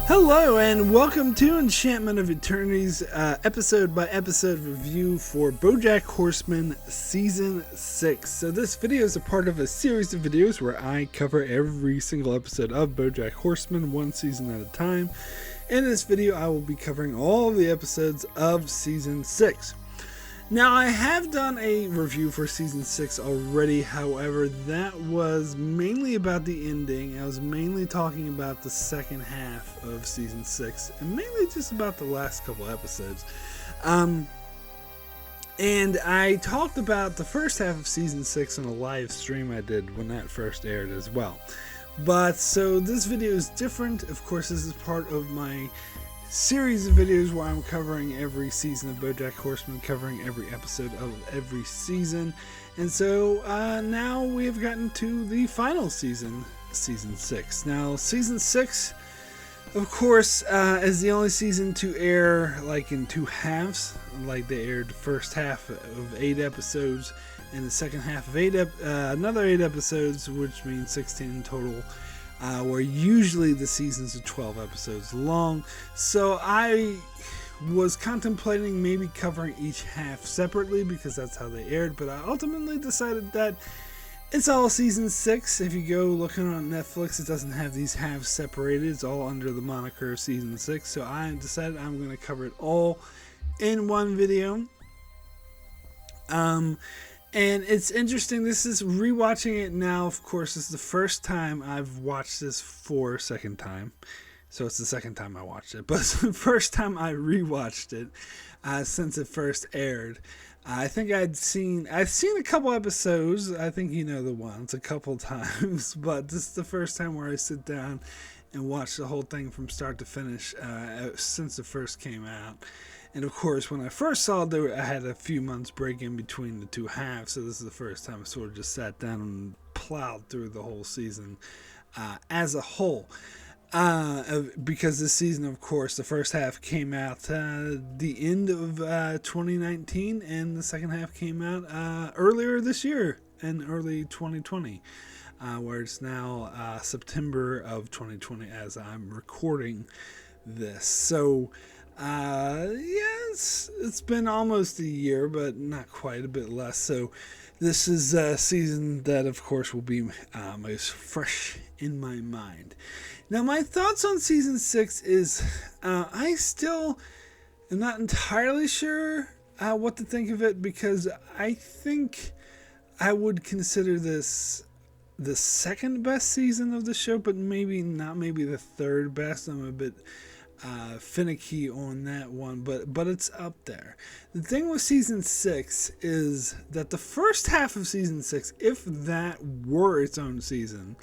Hello and welcome to Enchantment of Eternity's episode by episode review for Bojack Horseman Season 6. So this video is a part of a series of videos where I cover every single episode of Bojack Horseman, one season at a time. In this video I will be covering all the episodes of Season 6. Now, I have done a review for Season 6 already, however, that was mainly about the ending. I was mainly talking about the second half of Season 6, and mainly just about the last couple episodes. And I talked about the first half of Season 6 on a live stream I did when that first aired as well. But, so this video is different. Of course, this is part of my series of videos where I'm covering every season of Bojack Horseman, covering every episode of every season. And so now we have gotten to the final season, Season 6. Now, Season 6, of course, is the only season to air like in two halves. Like they aired the first half of 8 episodes and the second half of another 8 episodes, which means 16 in total. Where usually the seasons are 12 episodes long. So I was contemplating maybe covering each half separately because that's how they aired, but I ultimately decided that it's all Season 6. If you go looking on Netflix, it doesn't have these halves separated. It's all under the moniker of Season 6. So I decided I'm going to cover it all in one video. And it's interesting, this is rewatching it now, of course, this is the first time I've watched this for a second time. So it's the second time I watched it, but it's the first time I rewatched it since it first aired. I think I've seen a couple episodes, I think you know the ones, a couple times, but this is the first time where I sit down and watch the whole thing from start to finish since it first came out. And of course, when I first saw it, I had a few months break in between the two halves, so this is the first time I sort of just sat down and plowed through the whole season as a whole. Because this season, of course, the first half came out the end of 2019, and the second half came out earlier this year, in early 2020, where it's now September of 2020 as I'm recording this. So yes, it's been almost a year, but not quite, a bit less. So this is a season that, of course, will be most fresh in my mind. Now, my thoughts on Season 6 is I still am not entirely sure what to think of it, because I think I would consider this the second best season of the show, but maybe not, maybe the third best. I'm a bit finicky on that one, but it's up there. The thing with Season 6 is that the first half of Season 6, if that were its own season,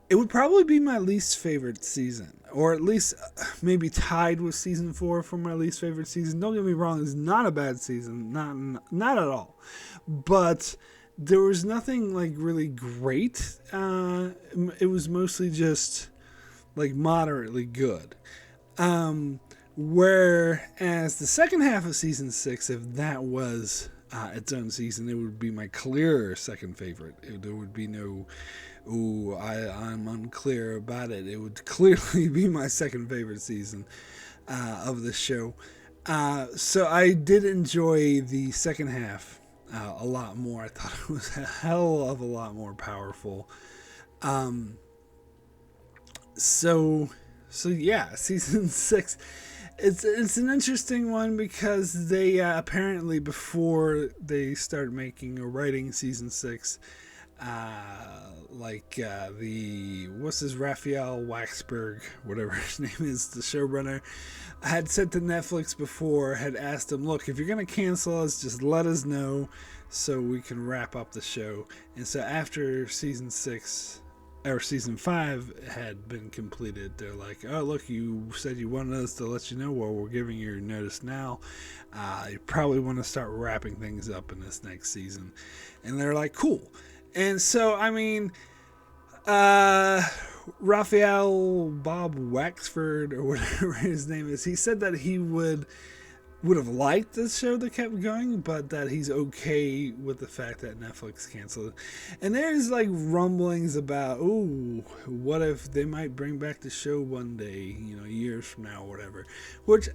it would probably be my least favorite season, or at least maybe tied with Season 4 for my least favorite season. Don't get me wrong, it's not a bad season, not at all, but there was nothing like really great. It was mostly just like moderately good. Whereas the second half of Season 6, if that was its own season, it would be my clear second favorite. There would be no, I'm unclear about it. It would clearly be my second favorite season of the show. So I did enjoy the second half a lot more. I thought it was a hell of a lot more powerful. So yeah, Season 6, it's an interesting one because they apparently, before they start making or writing Season 6, Raphael Waxberg, whatever his name is, the showrunner, had said to Netflix before, had asked them, look, if you're going to cancel us, just let us know so we can wrap up the show. And so after Season 6, or Season 5 had been completed, they're like, oh, look, you said you wanted us to let you know, well, we're giving you your notice now. You probably want to start wrapping things up in this next season. And they're like, cool. And so, I mean, Raphael Bob Waxford, or whatever his name is, he said that he would would have liked this show that kept going, but that he's okay with the fact that Netflix canceled it. And there's like rumblings about, oh, what if they might bring back the show one day, years from now or whatever. Which,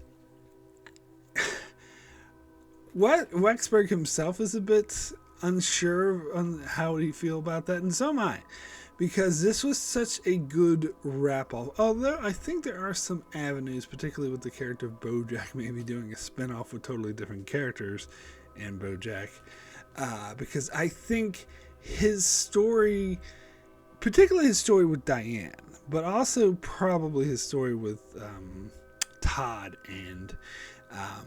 Wexberg himself is a bit unsure on how he feel about that, and so am I. Because this was such a good wrap-up. Although I think there are some avenues, particularly with the character of Bojack, maybe doing a spin-off with totally different characters and Bojack. Because I think his story, particularly his story with Diane, but also probably his story with Todd and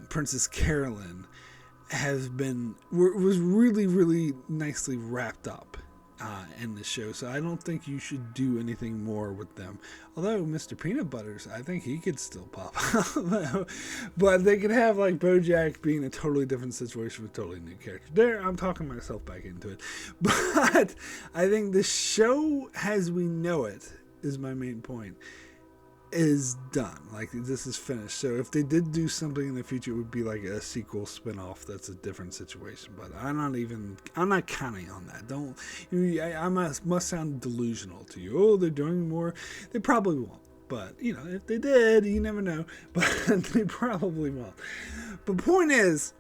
Princess Carolyn, was really, really nicely wrapped up in the show, so I don't think you should do anything more with them. Although Mr. Peanut Butters, I think he could still pop up. But they could have like Bojack being a totally different situation with totally new characters. There, I'm talking myself back into it. But I think the show as we know it, is my main point, is done. Like, this is finished. So if they did do something in the future, it would be like a sequel spin-off that's a different situation. But I'm not counting on that. I must sound delusional to you. Oh, they're doing more. They probably won't. But, if they did, you never know. But they probably won't. But point is,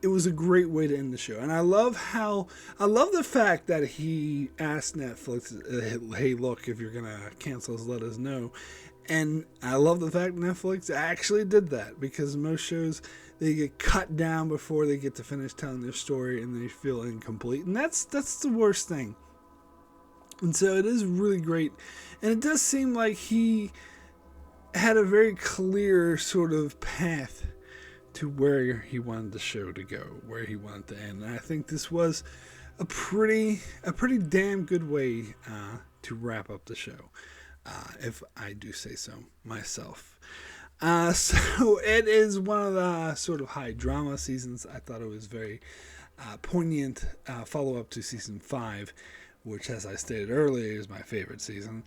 it was a great way to end the show. And I love the fact that he asked Netflix, hey, look, if you're going to cancel us, let us know. And I love the fact Netflix actually did that, because most shows, they get cut down before they get to finish telling their story and they feel incomplete. And that's the worst thing. And so it is really great. And it does seem like he had a very clear sort of path to where he wanted the show to go, where he wanted to end. And I think this was a pretty damn good way to wrap up the show, if I do say so myself. So it is one of the sort of high drama seasons. I thought it was very poignant follow-up to season 5, which, as I stated earlier, is my favorite season.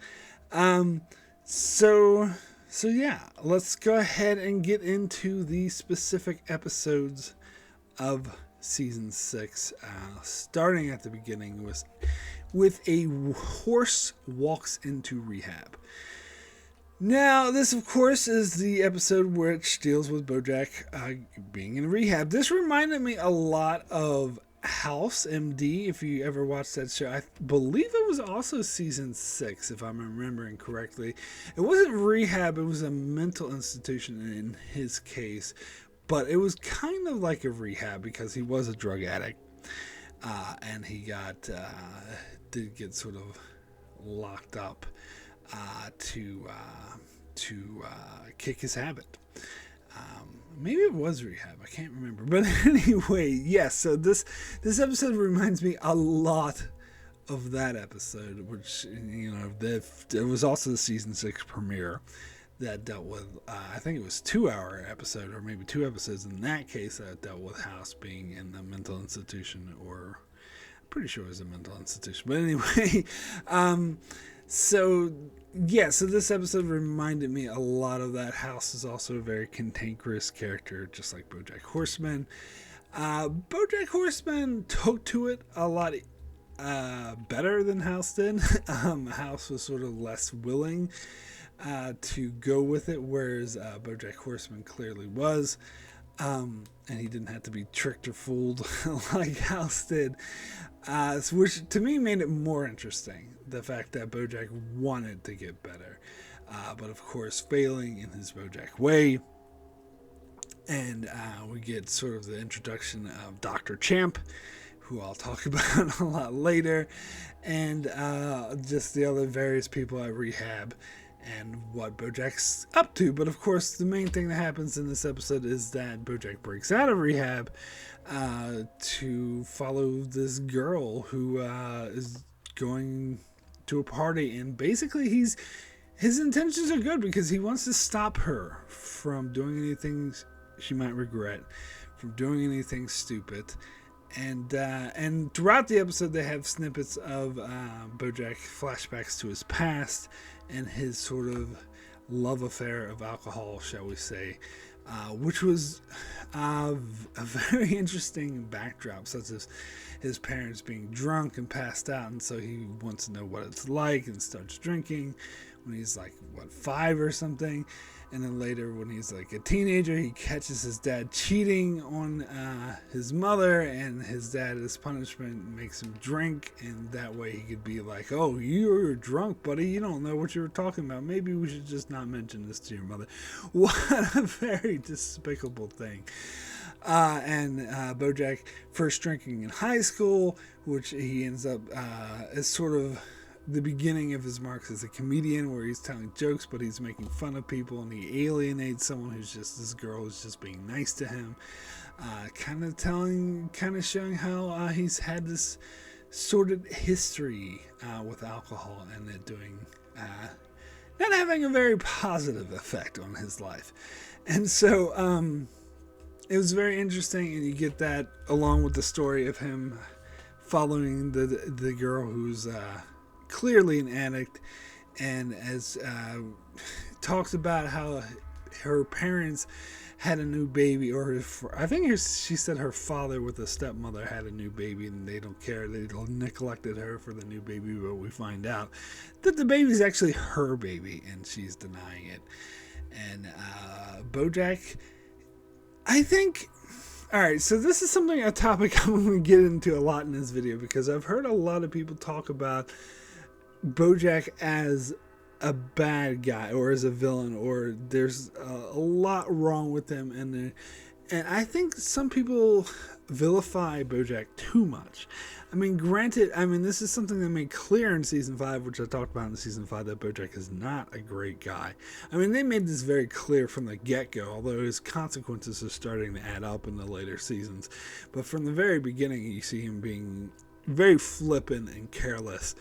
So yeah, let's go ahead and get into the specific episodes of season 6, starting at the beginning with a horse walks into rehab. Now, this, of course, is the episode which deals with Bojack being in rehab. This reminded me a lot of House MD, if you ever watched that show. I believe it was also season 6, if I'm remembering correctly. It wasn't rehab, it was a mental institution in his case, but it was kind of like a rehab because he was a drug addict, and he did get sort of locked up to kick his habit. Maybe it was rehab. I can't remember. But anyway, yes. So this episode reminds me a lot of that episode, which, it was also the season 6 premiere that dealt with, I think it was 2-hour episode, or maybe 2 episodes in that case, that dealt with House being in the mental institution, or I'm pretty sure it was a mental institution. But anyway, so this episode reminded me a lot of that. House is also a very cantankerous character, just like Bojack Horseman. Bojack Horseman took to it a lot better than House did. House was sort of less willing to go with it, whereas Bojack Horseman clearly was. And he didn't have to be tricked or fooled like House did, which to me made it more interesting, the fact that Bojack wanted to get better, but of course failing in his Bojack way. And we get sort of the introduction of Dr. Champ, who I'll talk about a lot later, and just the other various people at Rehab and what Bojack's up to. But of course, the main thing that happens in this episode is that Bojack breaks out of rehab to follow this girl who is going to a party, and basically his intentions are good because he wants to stop her from doing anything she might regret, from doing anything stupid. And throughout the episode, they have snippets of Bojack flashbacks to his past and his sort of love affair of alcohol, shall we say, which was a very interesting backdrop, such as his parents being drunk and passed out, and so he wants to know what it's like and starts drinking when he's like, 5 or something. And then later, when he's like a teenager, he catches his dad cheating on his mother, and his dad, as punishment, makes him drink, and that way he could be like, oh, you're drunk, buddy, you don't know what you were talking about, maybe we should just not mention this to your mother. What a very despicable thing. And Bojack first drinking in high school, which he ends up as sort of the beginning of his marks as a comedian, where he's telling jokes but he's making fun of people, and he alienates someone who's just this girl who's just being nice to him, kind of showing how he's had this sordid history with alcohol, and it doing not having a very positive effect on his life. And so it was very interesting, and you get that along with the story of him following the girl who's clearly an addict, and as talks about how her parents had a new baby, or she said her father with a stepmother had a new baby, and they don't care, they neglected her for the new baby, but we find out that the baby's actually her baby, and she's denying it. And Bojack, I think, alright, so this is a topic I'm going to get into a lot in this video, because I've heard a lot of people talk about Bojack as a bad guy or as a villain, or there's a lot wrong with him, and I think some people vilify Bojack too much. I mean, granted, this is something that made clear in season 5, which I talked about in season 5, that Bojack is not a great guy. They made this very clear from the get-go, although his consequences are starting to add up in the later seasons. But from the very beginning, you see him being very flippant and careless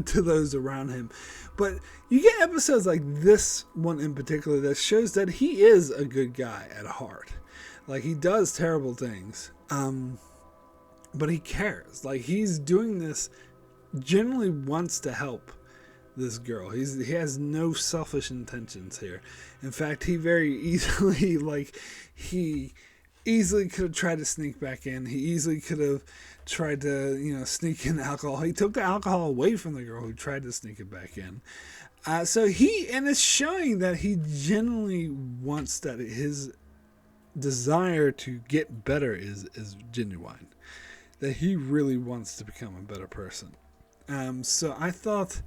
to those around him. But you get episodes like this one in particular that shows that he is a good guy at heart. Like, he does terrible things, but he cares. Like, he's doing this, generally wants to help this girl. He has no selfish intentions here. In fact, he very easily, he easily could have tried to sneak back in. He easily could have tried to, sneak in alcohol. He took the alcohol away from the girl who tried to sneak it back in. So it's showing that he genuinely wants, that his desire to get better is genuine. That he really wants to become a better person. So I thought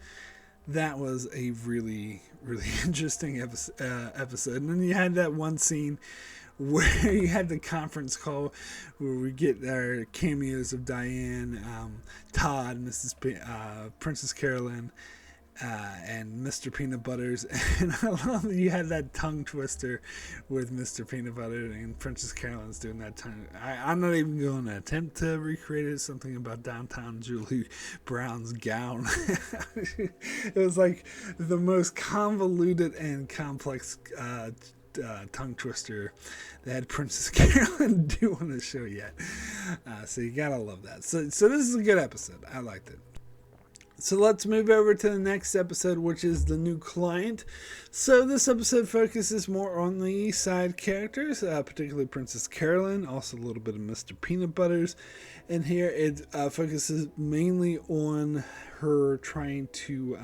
that was a really, really interesting episode. And then you had that one scene where you had the conference call where we get our cameos of Diane, Todd, Princess Carolyn, and Mr. Peanut Butters. And I love that you had that tongue twister with Mr. Peanut Butter, and Princess Carolyn's doing that tongue. I'm not even going to attempt to recreate it. Something about downtown Julie Brown's gown. It was like the most convoluted and complex tongue twister that had Princess Carolyn do on the show yet. So you gotta love that. So this is a good episode. I liked it. So let's move over to the next episode, which is The New Client. So this episode focuses more on the side characters, particularly Princess Carolyn, also a little bit of Mr. Peanut Butters. And here it focuses mainly on her trying to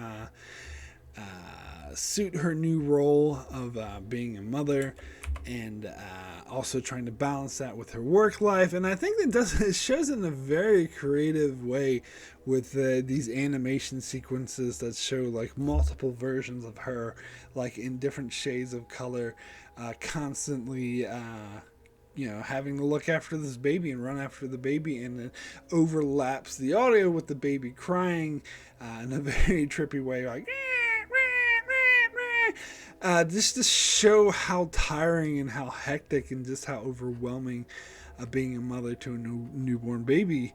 suit her new role of being a mother, and also trying to balance that with her work life. And I think it shows in a very creative way with these animation sequences that show like multiple versions of her, like in different shades of color, constantly having to look after this baby and run after the baby, and it overlaps the audio with the baby crying in a very trippy way, like just to show how tiring and how hectic and just how overwhelming being a mother to a newborn baby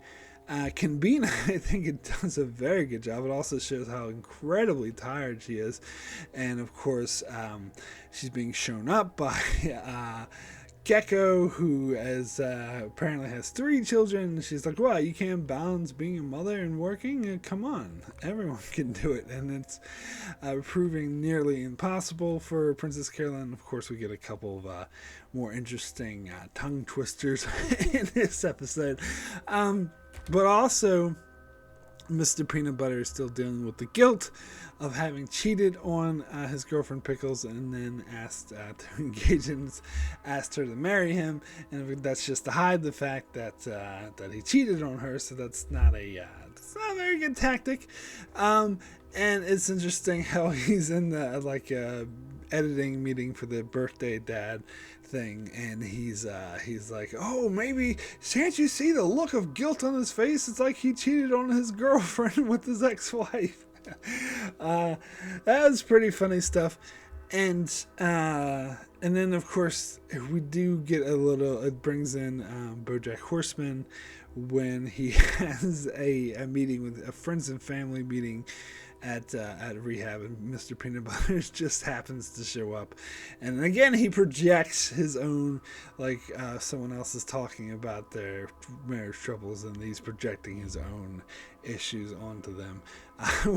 can be. And I think it does a very good job. It also shows how incredibly tired she is, and of course she's being shown up by Gecko, who apparently has 3 children. She's like, "Wow, you can't balance being a mother and working? Come on, everyone can do it." And it's proving nearly impossible for Princess Carolyn. Of course, we get a couple of more interesting tongue twisters in this episode. But also, Mr. Peanut Butter is still dealing with the guilt of having cheated on his girlfriend Pickles, and then asked to engage and asked her to marry him, and that's just to hide the fact that he cheated on her. So that's not a very good tactic. And it's interesting how he's in the editing meeting for the birthday dad thing, and he's like, "Oh, maybe can't you see the look of guilt on his face? It's like he cheated on his girlfriend with his ex-wife." That was pretty funny stuff. And then of course we do get it brings in Bojack Horseman when he has a meeting with a friends and family meeting at Rehab, and Mr. Peanut Butter just happens to show up, and again he projects his own, someone else is talking about their marriage troubles, and he's projecting his own issues onto them,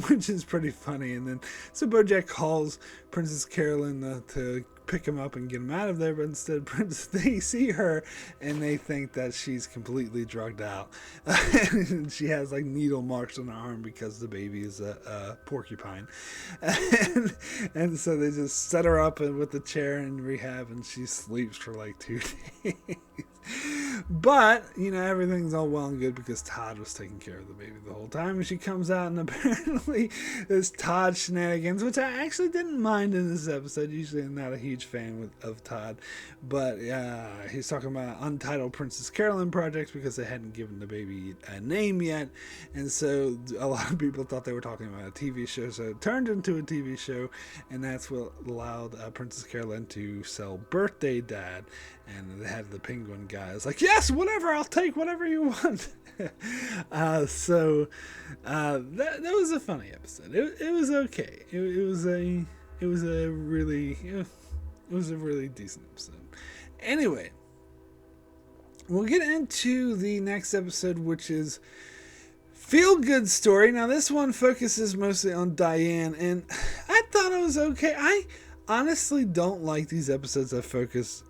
which is pretty funny. And then so Bojack calls Princess Carolyn to pick him up and get him out of there, but instead they see her and they think that she's completely drugged out. And she has needle marks on her arm because the baby is a porcupine. And so they just set her up with the chair in Rehab, and she sleeps for 2 days. But everything's all well and good because Todd was taking care of the baby the whole time, and she comes out, and apparently there's Todd shenanigans, which I actually didn't mind in this episode. Usually I'm not a huge fan of Todd, but he's talking about Untitled Princess Carolyn projects because they hadn't given the baby a name yet, and so a lot of people thought they were talking about a TV show, so it turned into a TV show, and that's what allowed Princess Carolyn to sell Birthday Dad. And they had the penguin guy. It's like, "Yes, whatever, I'll take whatever you want." So that was a funny episode. It was okay. It was a really decent episode. Anyway, we'll get into the next episode, which is Feel Good Story. Now, this one focuses mostly on Diane, and I thought it was okay. I honestly don't like these episodes that focus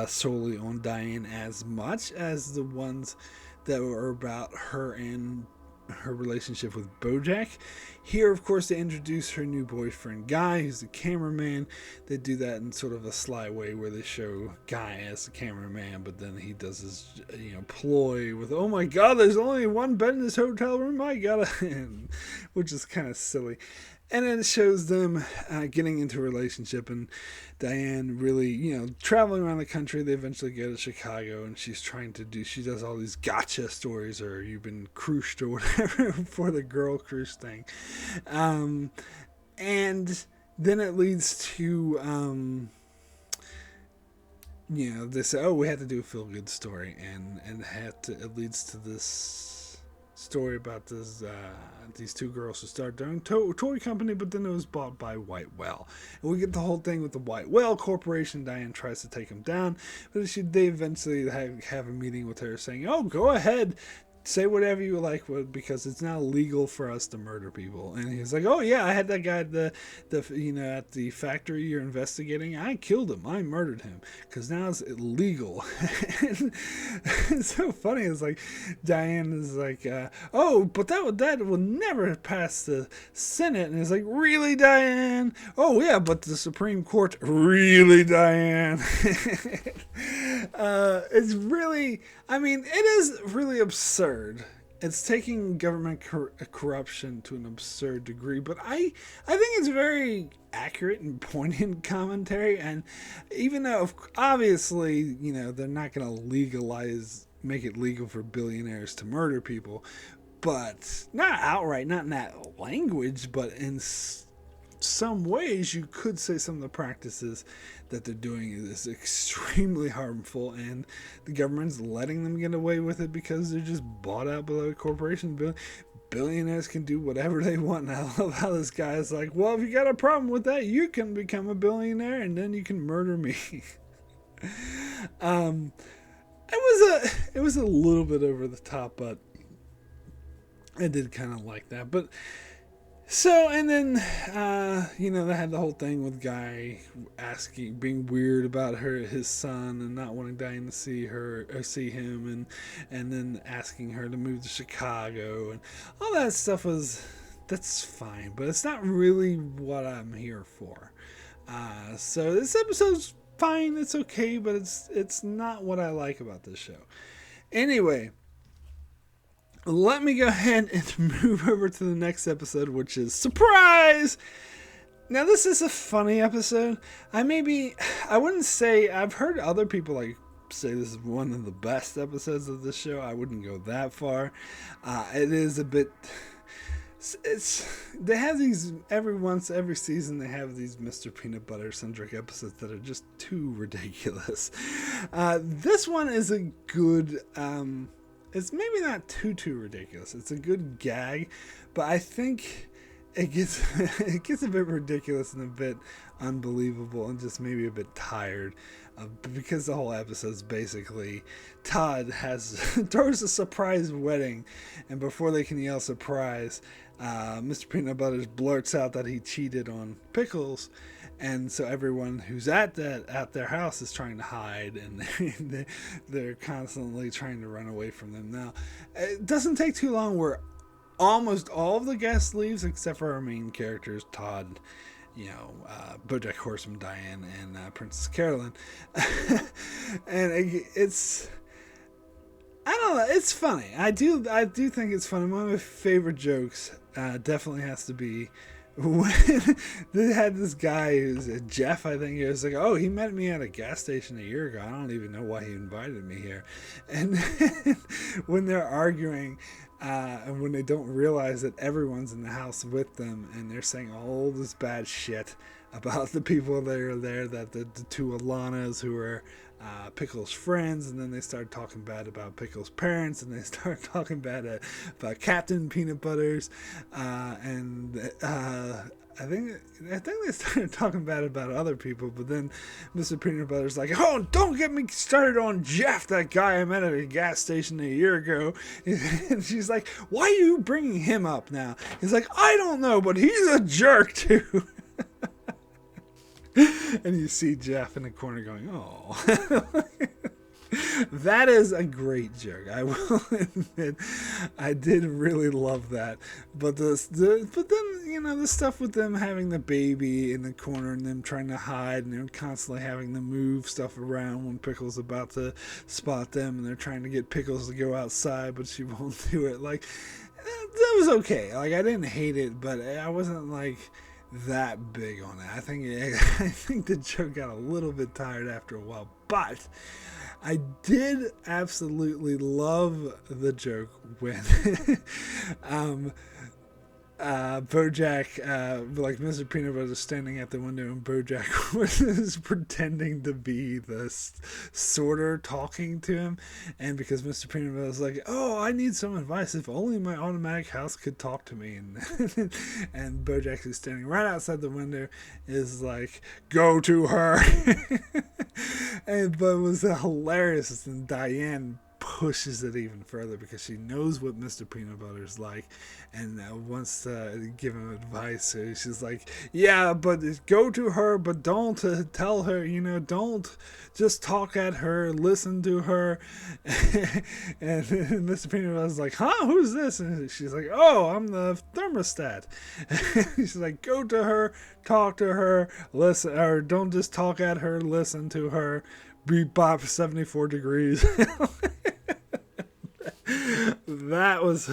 solely on Diane as much as the ones that were about her and her relationship with Bojack. Here, of course, they introduce her new boyfriend, Guy, who's the cameraman. They do that in sort of a sly way where they show Guy as the cameraman, but then he does his, ploy with, "Oh my God, there's only one bed in this hotel room. I gotta," which is kind of silly. And then it shows them getting into a relationship, and Diane really, traveling around the country. They eventually go to Chicago, and she does all these gotcha stories, or "you've been cruised" or whatever for the girl cruise thing. And then it leads to, they say, "Oh, we had to do a feel-good story," and it leads to this story about these 2 girls who started their own toy company, but then it was bought by White Whale. And we get the whole thing with the White Whale Corporation. Diane tries to take them down, but they eventually have a meeting with her saying, "Oh, go ahead, say whatever you like, because it's now legal for us to murder people." And he's like, "Oh yeah, I had that guy at the factory you're investigating. I killed him. I murdered him because now it's illegal." And it's so funny. It's like Diane is like, "Oh, but that will never pass the Senate." And it's like, "Really, Diane? Oh yeah, but the Supreme Court, really, Diane?" It's really, it is really absurd. It's taking government corruption to an absurd degree, but I think it's very accurate and poignant commentary. And even though obviously they're not going to make it legal for billionaires to murder people, but not outright, not in that language, but in some ways you could say some of the practices that they're doing is extremely harmful, and the government's letting them get away with it because they're just bought out by the corporations. Billionaires can do whatever they want. And I love how this guy is like, "Well, if you got a problem with that, you can become a billionaire and then you can murder me." um, it was a little bit over the top, but I did kind of like that. But so, and then, they had the whole thing with Guy being weird about his son, and not wanting Diane to see her or see him, and then asking her to move to Chicago, and all that stuff that's fine, but it's not really what I'm here for. So this episode's fine, it's okay, but it's not what I like about this show. Anyway, let me go ahead and move over to the next episode, which is Surprise! Now, this is a funny episode. I wouldn't say, I've heard other people say this is one of the best episodes of the show. I wouldn't go that far. It is a bit, they have these, every season they have these Mr. Peanut Butter centric episodes that are just too ridiculous. This one is a good, it's maybe not too ridiculous. It's a good gag, but I think it gets a bit ridiculous and a bit unbelievable and just maybe a bit tired, because the whole episode's basically Todd throws a surprise wedding, and before they can yell surprise, Mr. Peanut Butter blurts out that he cheated on Pickles. And so everyone who's at their house is trying to hide, and they're constantly trying to run away from them. Now, it doesn't take too long where almost all of the guests leaves except for our main characters, Todd, Bojack Horseman, Diane, and Princess Carolyn. And it's, I don't know, it's funny. I do think it's funny. One of my favorite jokes definitely has to be when they had this guy who's Jeff, I think. He was like, oh, he met me at a gas station a year ago. I don't even know why he invited me here. And then when they're arguing, and when they don't realize that everyone's in the house with them, and they're saying all this bad shit about the people that are there, that the two Alanas who are Pickles' friends, and then they start talking bad about Pickles' parents, and they start talking bad about Captain Peanut Butters, and I think they started talking bad about other people, but then Mr. Peanut Butter's like, oh, don't get me started on Jeff, that guy I met at a gas station a year ago. And she's like, why are you bringing him up now? He's like, I don't know, but he's a jerk too. And you see Jeff in the corner going, oh. That is a great joke. I will admit, I did really love that. But then the stuff with them having the baby in the corner and them trying to hide, and they're constantly having to move stuff around when Pickles about to spot them, and they're trying to get Pickles to go outside, but she won't do it. That was okay. I didn't hate it, but I wasn't that big on it. I think the joke got a little bit tired after a while, but I did absolutely love the joke when Bojack, Mr. Peanut Butter is standing at the window, and Bojack was pretending to be the sorter talking to him, and because Mr. Peanut Butter was like, oh, I need some advice, if only my automatic house could talk to me, and and Bojack, who's standing right outside the window, is like, go to her. But it was hilarious, and Diane pushes it even further because she knows what Mr. Peanut Butter's like, and wants to give him advice. So she's like, yeah, but go to her, but don't tell her, don't just talk at her, listen to her. And Mr. Peanut Butter's like, huh, who's this? And she's like, oh, I'm the thermostat. She's like, go to her, talk to her, listen, or don't just talk at her, listen to her. Bebop 74 degrees. That was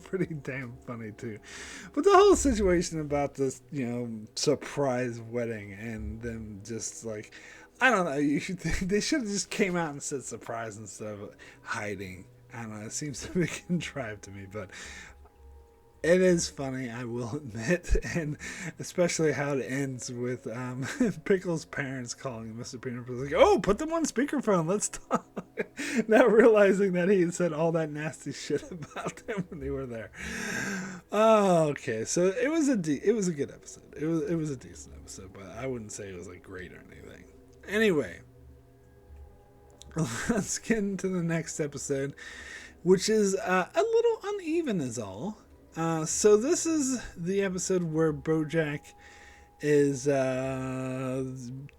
pretty damn funny too. But the whole situation about this, surprise wedding, and them just I don't know, they should have just came out and said surprise instead of hiding. I don't know, it seems to be contrived to me, but it is funny, I will admit, and especially how it ends with Pickles' parents calling Mr. Peanut Butter, like, oh, put them on speakerphone, let's talk. Not realizing that he had said all that nasty shit about them when they were there. Oh, okay, so it was a good episode. It was a decent episode, but I wouldn't say it was great or anything. Anyway, let's get into the next episode, which is a little uneven is all. So this is the episode where Bojack is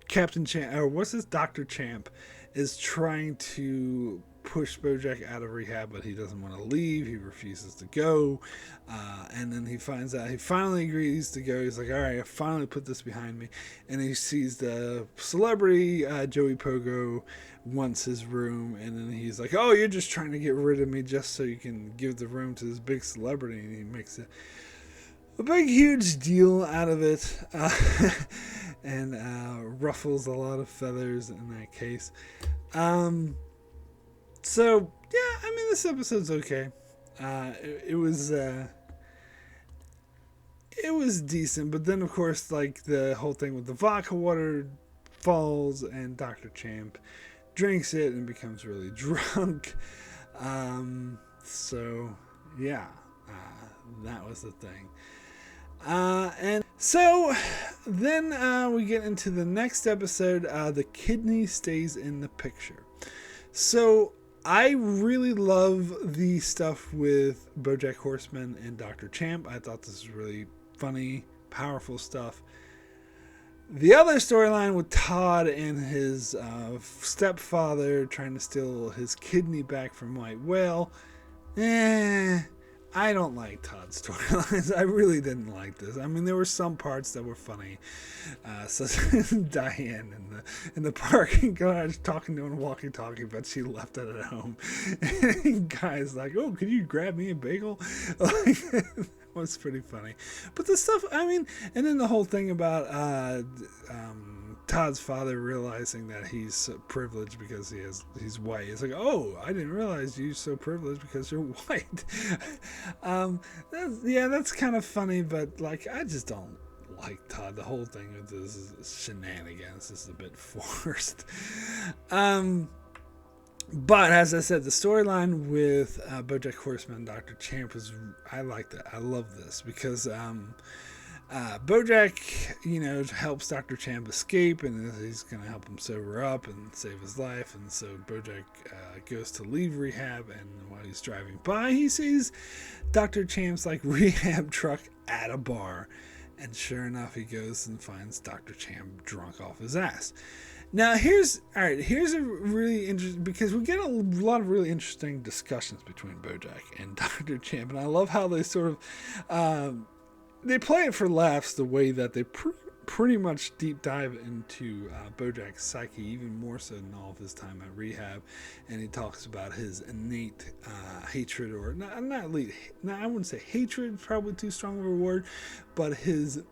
Captain Champ, or what's this, Dr. Champ, is trying to push Bojack out of rehab, but he doesn't want to leave. He refuses to go. And then he finds out, he finally agrees to go. He's like, all right, I finally put this behind me. And he sees the celebrity, Joey Pogo, wants his room. And then he's like, oh, you're just trying to get rid of me just so you can give the room to this big celebrity. And he makes it a big, huge deal out of it. And ruffles a lot of feathers in that case. So yeah, I mean, this episode's okay. It was decent, but then of course, like, the whole thing with the vodka water falls, and Dr. Champ drinks it and becomes really drunk. So yeah, that was the thing. And so then we get into the next episode. The kidney stays in the picture. So I really love the stuff with Bojack Horseman and Dr. Champ. I thought this was really funny, powerful stuff. The other storyline with Todd and his stepfather trying to steal his kidney back from White Whale. I don't like Todd's storylines. I really didn't like this. I mean, there were some parts that were funny, such as Diane in the parking garage talking to him walkie-talkie, but she left it at home. And guy's like, "Oh, could you grab me a bagel?" Like, that was pretty funny. But the stuff, I mean, and then the whole thing about Todd's father realizing that he's privileged because he's white. It's like, oh, I didn't realize you're so privileged because you're white. That's kind of funny, but like, I just don't like Todd. The whole thing with this shenanigans is a bit forced. But as I said, the storyline with Bojack Horseman and Dr. Champ I like that. I love this because Bojack, helps Dr. Champ escape, and he's going to help him sober up and save his life. And so Bojack goes to leave rehab, and while he's driving by, he sees Dr. Champ's rehab truck at a bar. And sure enough, he goes and finds Dr. Champ drunk off his ass. Now, here's a really interesting, because we get a lot of really interesting discussions between Bojack and Dr. Champ, and I love how they sort of they play it for laughs, the way that they pretty much deep dive into Bojack's psyche, even more so than all of his time at rehab. And he talks about his innate hatred, or not elite, I wouldn't say hatred, probably too strong of a word, but his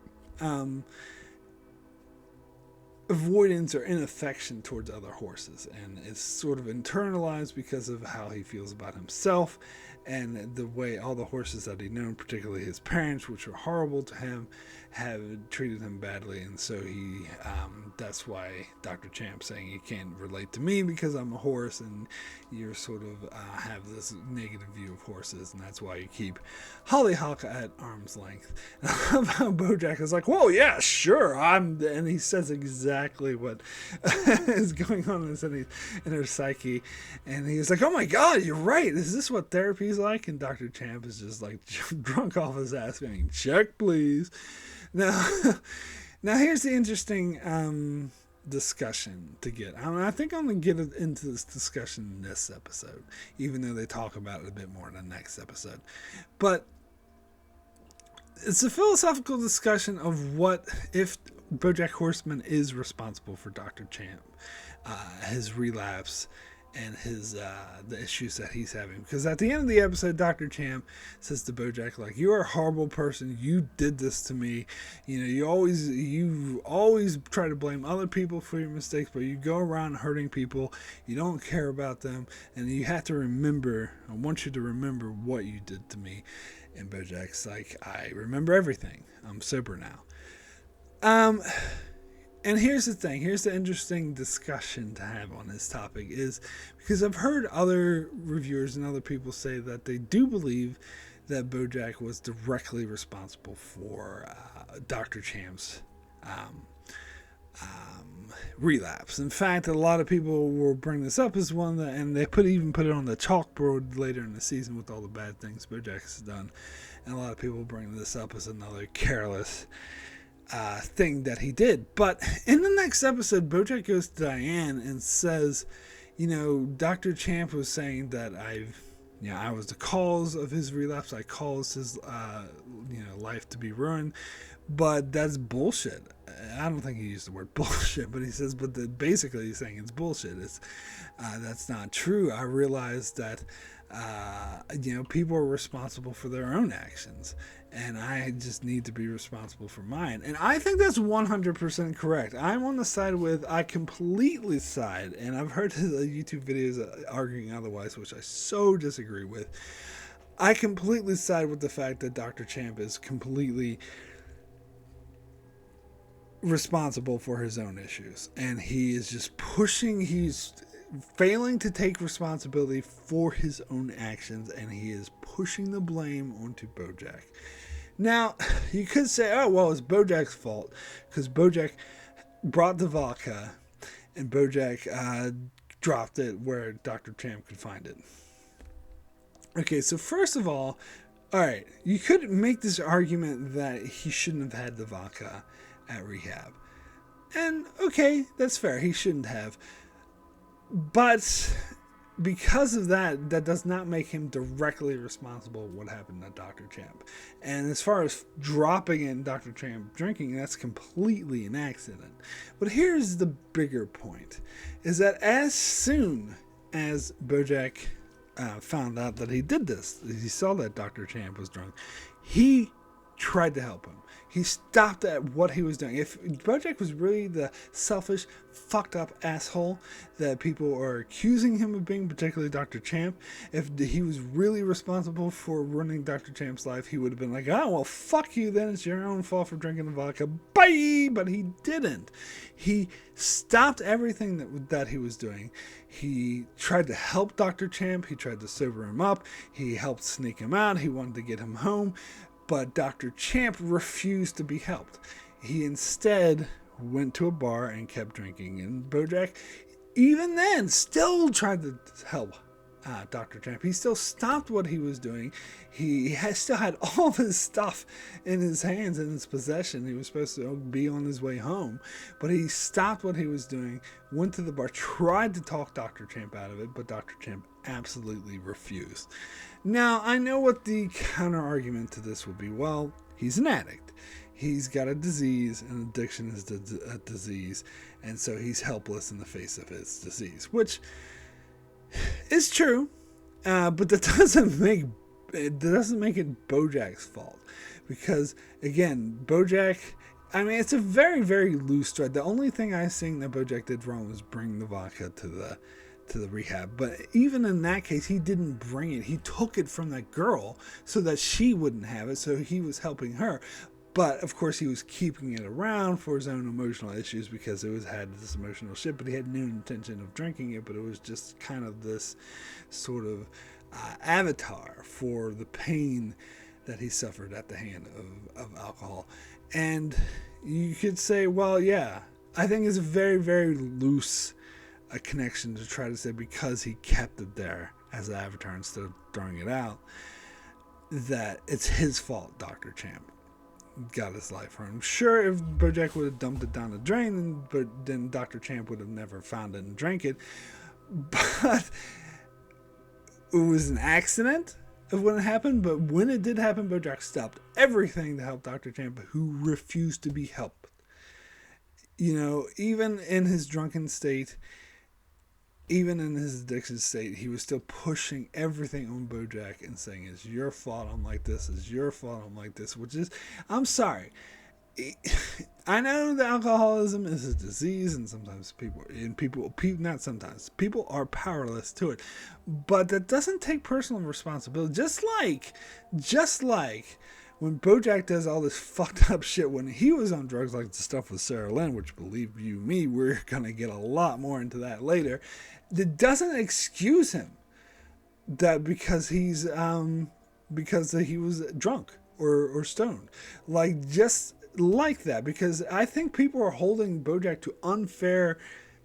avoidance or inaffection towards other horses, and it's sort of internalized because of how he feels about himself and the way all the horses that he'd known, particularly his parents, which were horrible to him, have treated him badly. And so he that's why Dr. Champ saying, you can't relate to me because I'm a horse, and you're sort of have this negative view of horses, and that's why you keep Hollyhock at arm's length. And I love how Bojack is like, whoa, yeah, sure, and he says exactly what is going on in her psyche, and he's like, oh my god, you're right, is this what therapy's like? And Dr. Champ is just like drunk off his ass going, check please. Now here's the interesting discussion to get. I think I'm going to get into this discussion in this episode, even though they talk about it a bit more in the next episode. But it's a philosophical discussion of what if Bojack Horseman is responsible for Dr. Champ, his relapse, and his the issues that he's having. Because at the end of the episode, Dr. Champ says to Bojack, like, you're a horrible person, you did this to me, you always try to blame other people for your mistakes, but you go around hurting people, you don't care about them, and you have to remember, I want you to remember what you did to me. And Bojack's like, I remember everything, I'm sober now. And here's the thing, here's the interesting discussion to have on this topic, is because I've heard other reviewers and other people say that they do believe that Bojack was directly responsible for Dr. Champ's relapse. In fact, a lot of people will bring this up as one that, and they even put it on the chalkboard later in the season with all the bad things Bojack has done. And a lot of people bring this up as another careless thing that he did. But in the next episode, Bojack goes to Diane and says, Dr. Champ was saying that I was the cause of his relapse. I caused his, life to be ruined. But that's bullshit. I don't think he used the word bullshit, but he says, basically he's saying it's bullshit. That's not true. I realized that, people are responsible for their own actions, and I just need to be responsible for mine. And I think that's 100% correct. I'm on the side I completely side, and I've heard the YouTube videos arguing otherwise, which I so disagree with. I completely side with the fact that Dr. Champ is completely responsible for his own issues, and he is just he's failing to take responsibility for his own actions, and he is pushing the blame onto Bojack. Now, you could say, oh, well, it's Bojack's fault because Bojack brought the vodka and Bojack dropped it where Dr. Champ could find it. Okay, so first of all right, you could make this argument that he shouldn't have had the vodka at Rehab. And okay, that's fair. He shouldn't have. But because of that, that does not make him directly responsible for what happened to Dr. Champ. And as far as dropping in Dr. Champ drinking, that's completely an accident. But here's the bigger point, is that as soon as Bojack found out that he did this, he saw that Dr. Champ was drunk, he tried to help him. He stopped at what he was doing. If Bojack was really the selfish, fucked up asshole that people are accusing him of being, particularly Dr. Champ, if he was really responsible for ruining Dr. Champ's life, he would have been like, oh, well, fuck you then. It's your own fault for drinking the vodka. Bye! But he didn't. He stopped everything that he was doing. He tried to help Dr. Champ. He tried to sober him up. He helped sneak him out. He wanted to get him home. But Dr. Champ refused to be helped. He instead went to a bar and kept drinking. And Bojack, even then, still tried to help Dr. Champ. He still stopped what he was doing. He still had all of his stuff in his hands, in his possession. He was supposed to be on his way home. But he stopped what he was doing, went to the bar, tried to talk Dr. Champ out of it, but Dr. Champ absolutely refused. Now, I know what the counter argument to this would be. Well, he's an addict. He's got a disease, and addiction is a disease, and so he's helpless in the face of his disease, which is true, but that doesn't make it Bojack's fault, because again, Bojack, I mean, it's a very, very loose thread. The only thing I think that Bojack did wrong was bring the vodka to the rehab. But even in that case, he didn't bring it. He took it from that girl so that she wouldn't have it. So he was helping her. But of course, he was keeping it around for his own emotional issues because it had this emotional shit. But he had no intention of drinking it. But it was just kind of this sort of avatar for the pain that he suffered at the hand of alcohol. And you could say, well, yeah, I think it's a very, very loose a connection to try to say because he kept it there as an avatar instead of throwing it out, that it's his fault Dr. Champ got his life ruined. Sure, if Bojack would have dumped it down the drain, then Dr. Champ would have never found it and drank it. But it was an accident of when it happened, but when it did happen, Bojack stopped everything to help Dr. Champ, who refused to be helped. Even in his drunken state, even in his addiction state, he was still pushing everything on Bojack and saying, it's your fault I'm like this, it's your fault I'm like this, which is, I'm I know that alcoholism is a disease, and sometimes people are powerless to it, but that doesn't take personal responsibility. Just like when Bojack does all this fucked up shit when he was on drugs, like the stuff with Sarah Lynn, which believe you me, we're gonna get a lot more into that later. That doesn't excuse him that because he was drunk or stoned. Like, just like that, because I think people are holding Bojack to unfair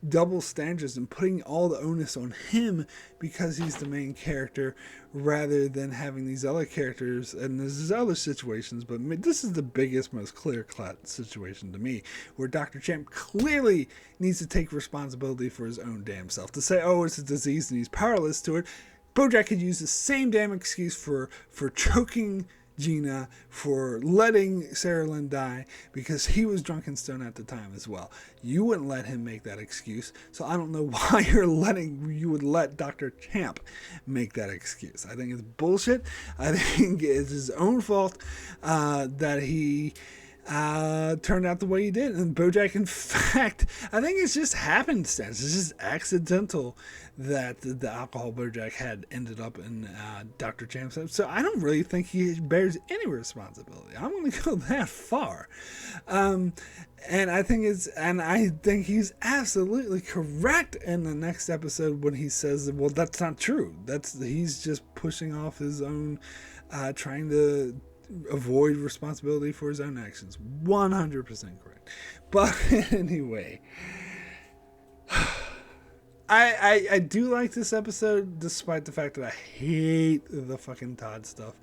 double standards and putting all the onus on him because he's the main character, rather than having these other characters. And there's other situations, but this is the biggest, most clear-cut situation to me, where Dr. Champ clearly needs to take responsibility for his own damn self. To say, oh, it's a disease and he's powerless to it, Bojack could use the same damn excuse for choking Gina, for letting Sarah Lynn die, because he was drunk and stoned at the time as well. You wouldn't let him make that excuse, so I don't know why you would let Dr. Champ make that excuse. I think it's bullshit. I think it's his own fault that he turned out the way he did. And Bojack, in fact, I think it's just happenstance. It's just accidental that the alcohol Bojack had ended up in Dr. Champ's head. So I don't really think he bears any responsibility. I'm going to go that far. And I think he's absolutely correct in the next episode when he says, well, that's not true. He's just pushing off his own, trying to avoid responsibility for his own actions. 100% correct. But anyway, I do like this episode, despite the fact that I hate the fucking Todd stuff.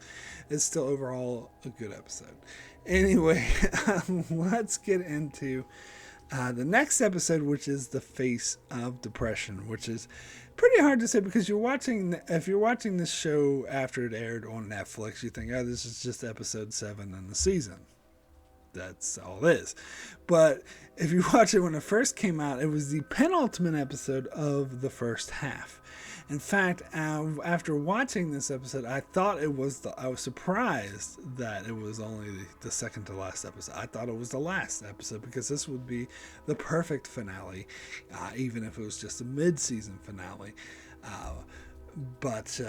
It's still overall a good episode. Anyway, let's get into the next episode, which is The Face of Depression, which is pretty hard to say, because if you're watching this show after it aired on Netflix, you think, oh, this is just episode 7 in the season. That's all it is. But if you watch it when it first came out, it was the penultimate episode of the first half. In fact, after watching this episode, I was surprised that it was only the second to last episode. I thought it was the last episode, because this would be the perfect finale, even if it was just a mid-season finale. But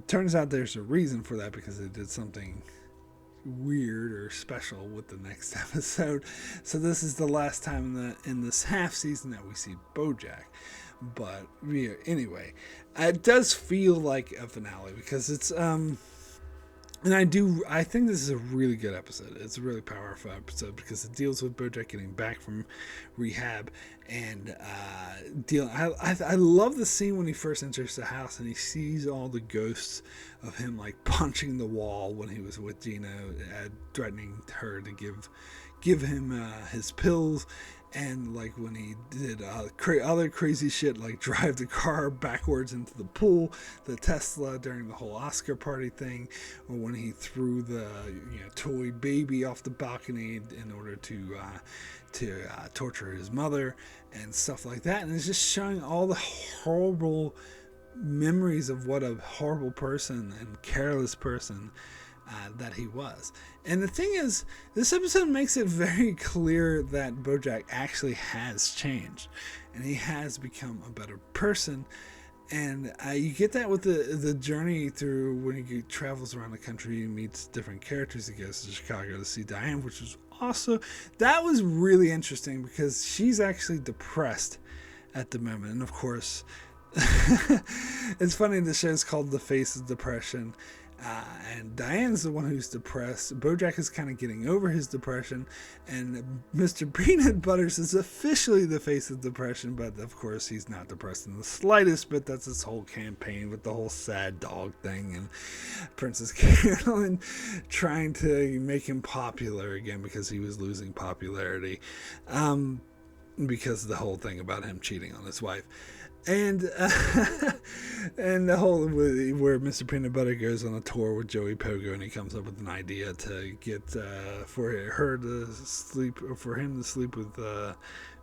turns out there's a reason for that, because they did something weird or special with the next episode. So this is the last time in this half season that we see Bojack. But yeah, anyway, it does feel like a finale, because it's and I think this is a really good episode. It's a really powerful episode, because it deals with Bojack getting back from rehab and I love the scene when he first enters the house and he sees all the ghosts of him like punching the wall when he was with Gina, threatening her to give him his pills. And like when he did other crazy shit, like drive the car backwards into the pool, the Tesla during the whole Oscar party thing, or when he threw the toy baby off the balcony in order to torture his mother and stuff like that. And it's just showing all the horrible memories of what a horrible person and careless person that he was. And the thing is, this episode makes it very clear that Bojack actually has changed, and he has become a better person. And you get that with the journey through when he travels around the country and meets different characters. He goes to Chicago to see Diane, which was also, that was really interesting, because she's actually depressed at the moment. And of course, it's funny, the show's called The Face of Depression. And Diane's the one who's depressed. Bojack is kind of getting over his depression, and Mr. Peanut Butters is officially the face of depression, but of course he's not depressed in the slightest. But that's his whole campaign with the whole sad dog thing and Princess Carolyn trying to make him popular again, because he was losing popularity, because of the whole thing about him cheating on his wife. And and the whole where Mr. Peanut Butter goes on a tour with Joey Pogo, and he comes up with an idea to get for him to sleep with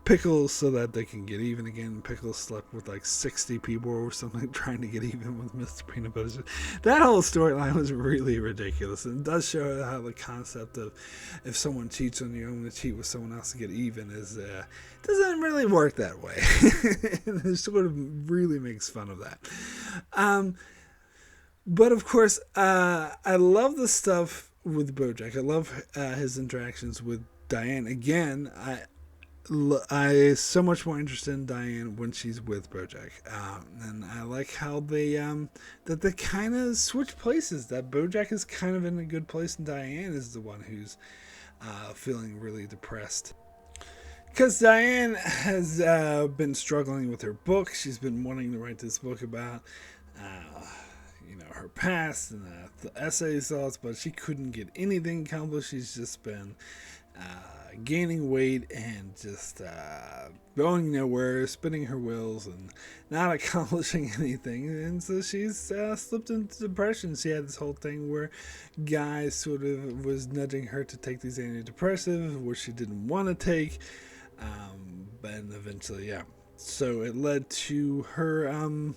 Pickles so that they can get even again. Pickles slept with like 60 people or something trying to get even with Mr. Peanut Butter. That whole storyline was really ridiculous, and it does show how the concept of if someone cheats on you, only to cheat with someone else to get even is doesn't really work that way. And it sort of really makes fun of that. But of course, I love the stuff with Bojack. I love his interactions with Diane. Again, I so much more interested in Diane when she's with Bojack, and I like how they kind of switch places. That Bojack is kind of in a good place, and Diane is the one who's feeling really depressed. Because Diane has been struggling with her book. She's been wanting to write this book about, her past and the essays, thoughts, but she couldn't get anything accomplished. She's just been gaining weight and just going nowhere, spinning her wheels and not accomplishing anything. And so she's slipped into depression. She had this whole thing where guys sort of was nudging her to take these antidepressants, which she didn't want to take. But eventually, yeah. So it led to her,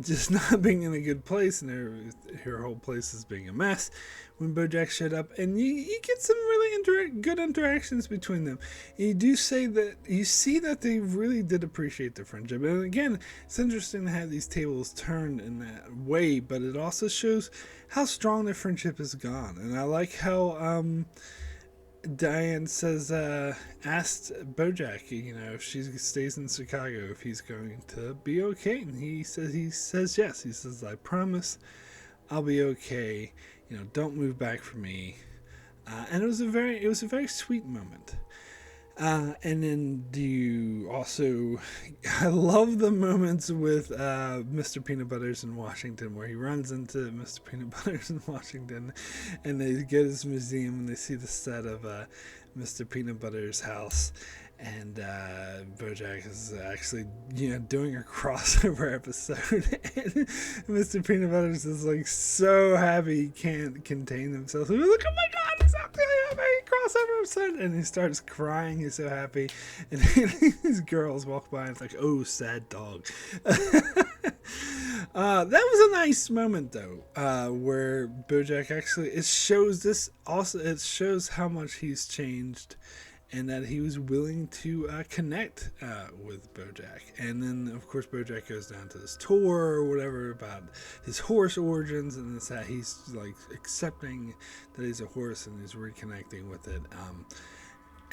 just not being in a good place, and her whole place is being a mess when Bojack showed up. And you get some really good interactions between them. You do say that you see that they really did appreciate their friendship. And again, it's interesting to have these tables turned in that way, but it also shows how strong their friendship has gone. And I like how Diane says, asked Bojack, if she stays in Chicago, if he's going to be okay. And he says yes. He says, I promise I'll be okay. Don't move back from me. And it was a very sweet moment. And then I love the moments with Mr. Peanut Butters in Washington, where he runs into Mr. Peanut Butters in Washington, and they go to his museum and they see the set of Mr. Peanut Butter's house. And Bojack is actually, doing a crossover episode. And Mr. Peanut Butters is like so happy he can't contain himself. He's like, oh my God, he's actually having a crossover episode. And he starts crying. He's so happy. And these girls walk by and it's like, oh, sad dog. That was a nice moment, though, where Bojack actually, it shows how much he's changed. And that he was willing to connect with Bojack. And then, of course, Bojack goes down to this tour or whatever about his horse origins. And it's that he's like accepting that he's a horse and he's reconnecting with it.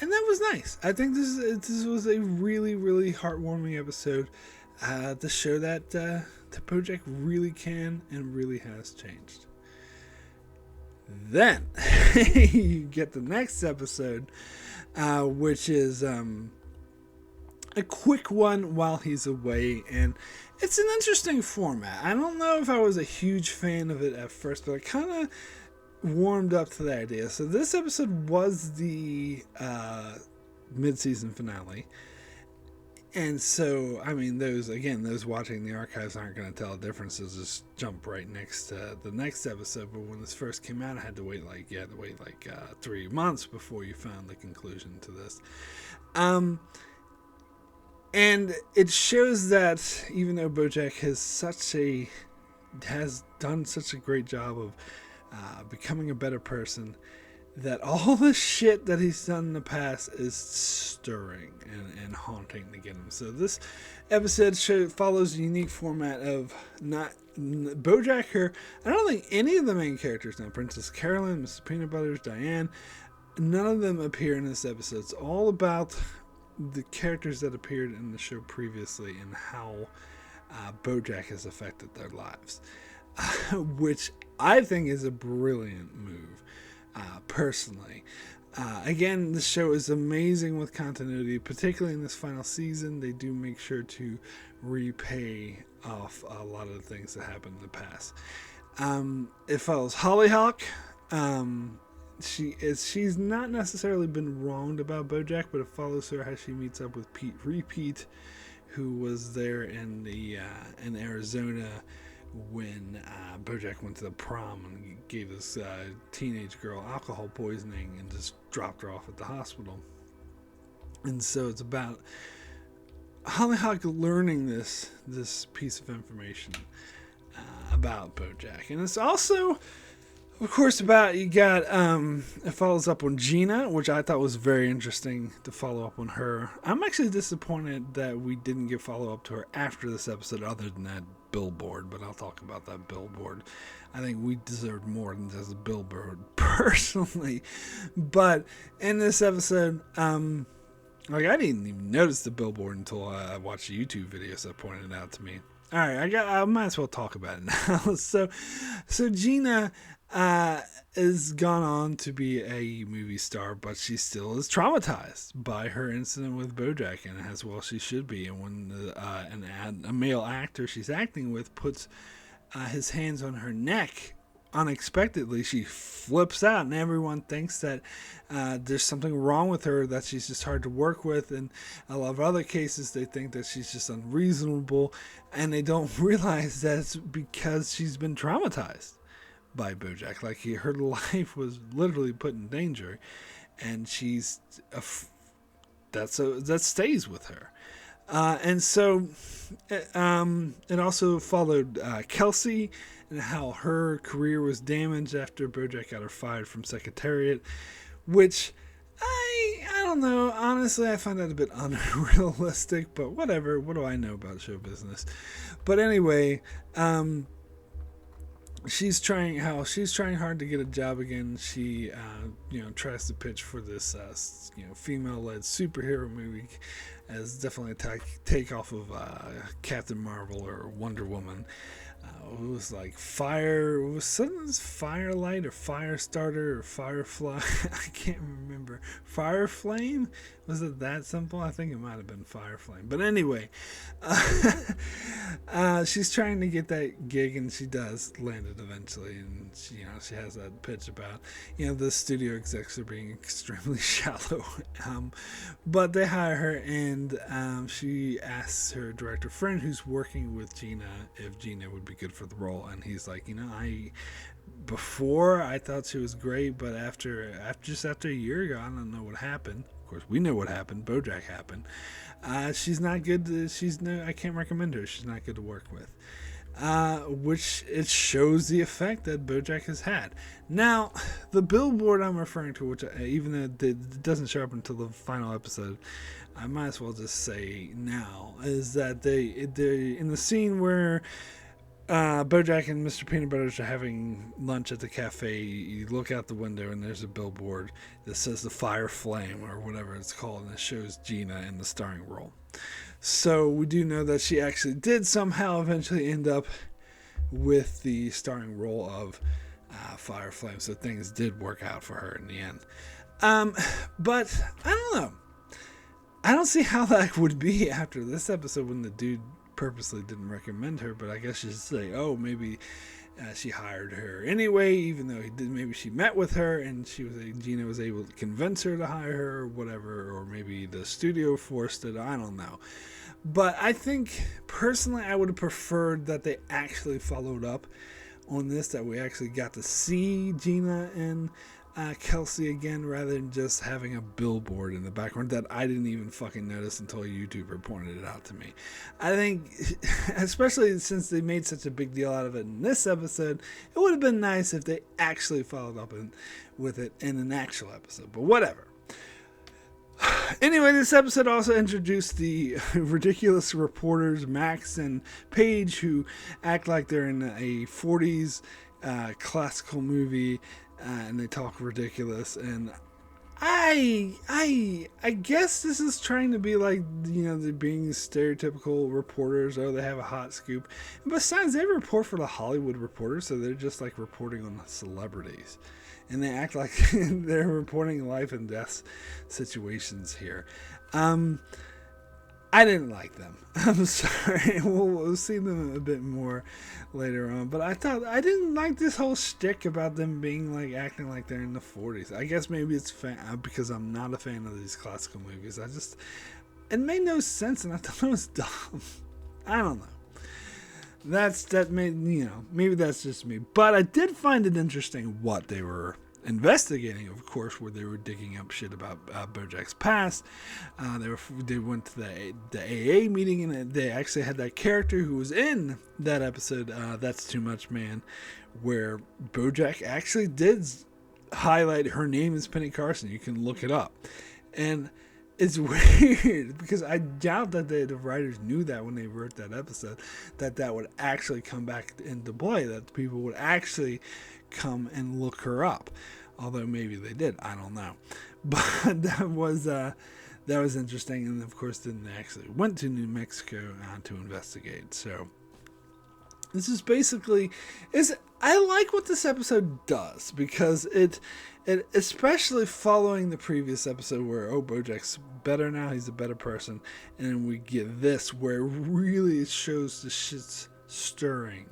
And that was nice. I think this was a really, really heartwarming episode to show that Bojack really can and really has changed. Then you get the next episode, which is a quick one while he's away, and it's an interesting format. I don't know if I was a huge fan of it at first, but I kind of warmed up to the idea. So this episode was the mid-season finale. And so, I mean, those watching the archives aren't going to tell the difference. They'll just jump right next to the next episode. But when this first came out, I had to wait 3 months before you found the conclusion to this. And it shows that even though Bojack has done such a great job of becoming a better person, that all the shit that he's done in the past is stirring and haunting to get him. So this episode follows a unique format of not Bojack. I don't think any of the main characters now, Princess Carolyn, Mr. Peanut Butters, Diane, none of them appear in this episode. It's all about the characters that appeared in the show previously and how Bojack has affected their lives, which I think is a brilliant move. Personally, again, the show is amazing with continuity, particularly in this final season. They do make sure to repay off a lot of the things that happened in the past. It follows Hollyhock. She's not necessarily been wronged about Bojack, but it follows her as she meets up with Pete Repeat, who was there in Arizona when Bojack went to the prom and gave this teenage girl alcohol poisoning and just dropped her off at the hospital. And so it's about Hollyhock learning this piece of information about Bojack. And it's also, of course, it follows up on Gina, which I thought was very interesting to follow up on her. I'm actually disappointed that we didn't get follow up to her after this episode, other than that billboard, but I'll talk about that billboard. I think we deserved more than just a billboard, personally. But in this episode, I didn't even notice the billboard until I watched the YouTube videos that pointed it out to me. All right, I might as well talk about it now. So Gina has gone on to be a movie star, but she still is traumatized by her incident with Bojack, and as well she should be. And when a male actor she's acting with puts his hands on her neck unexpectedly, she flips out, and everyone thinks that there's something wrong with her, that she's just hard to work with. And a lot of other cases, they think that she's just unreasonable, and they don't realize that it's because she's been traumatized by Bojack. Like, her life was literally put in danger, and that stays with her. And so it also followed Kelsey, and how her career was damaged after Bojack got her fired from Secretariat, which I don't know. Honestly, I find that a bit unrealistic, but whatever. What do I know about show business? But anyway, she's trying hard to get a job again. She tries to pitch for this female-led superhero movie, as definitely a takeoff of Captain Marvel or Wonder Woman. It was like Firelight or Firestarter or Firefly. I can't remember. Fireflame? Was it that simple? I think it might have been Fireflame. But anyway, she's trying to get that gig, and she does land it eventually. And she has that pitch about the studio execs are being extremely shallow. But they hire her, and she asks her director friend, who's working with Gina, if Gina would be good for the role. And he's like, before I thought she was great, but after a year ago, I don't know what happened. Of course, we know what happened. Bojack happened. She's not good. I can't recommend her. She's not good to work with. Which it shows the effect that Bojack has had. Now, the billboard I'm referring to, which even though it doesn't show up until the final episode, I might as well just say now, is that they in the scene where Bojack and Mr. Peanut Butter are having lunch at the cafe, you look out the window and there's a billboard that says the Fire Flame or whatever it's called, and it shows Gina in the starring role. So we do know that she actually did somehow eventually end up with the starring role of Fire Flame, so things did work out for her in the end. But I don't know. I don't see how that would be after this episode when the dude purposely didn't recommend her, but I guess you should say, maybe she hired her anyway, even though maybe she met with her and Gina was able to convince her to hire her or whatever, or maybe the studio forced it. I don't know. But I think personally I would have preferred that they actually followed up on this, that we actually got to see Gina and Kelsey again, rather than just having a billboard in the background that I didn't even fucking notice until a YouTuber pointed it out to me. I think, especially since they made such a big deal out of it in this episode, it would have been nice if they actually followed up with it in an actual episode, but whatever. Anyway, this episode also introduced the ridiculous reporters Max and Paige, who act like they're in a 40s classical movie, and they talk ridiculous. And I guess this is trying to be like, they're being stereotypical reporters. They have a hot scoop. And besides, they report for the Hollywood Reporter, so they're just like reporting on celebrities. And they act like they're reporting life and death situations here. I didn't like them. I'm sorry. We'll see them a bit more later on. But I didn't like this whole shtick about them being like acting like they're in the 40s. I guess maybe it's because I'm not a fan of these classical movies. It made no sense, and I thought it was dumb. I don't know. Maybe that's just me. But I did find it interesting what they were investigating, of course, where they were digging up shit about Bojack's past. They went to the AA meeting, and they actually had that character who was in that episode, That's Too Much Man, where Bojack actually did highlight her name is Penny Carson. You can look it up. And it's weird because I doubt that the writers knew that when they wrote that episode, that would actually come back into play, that people would actually come and look her up. Although maybe they did, I don't know. But that was interesting, and of course then they actually went to New Mexico to investigate. So This is basically I like what this episode does because it especially following the previous episode where Bojack's better now, he's a better person, and then we get this where really it shows the shit's stirring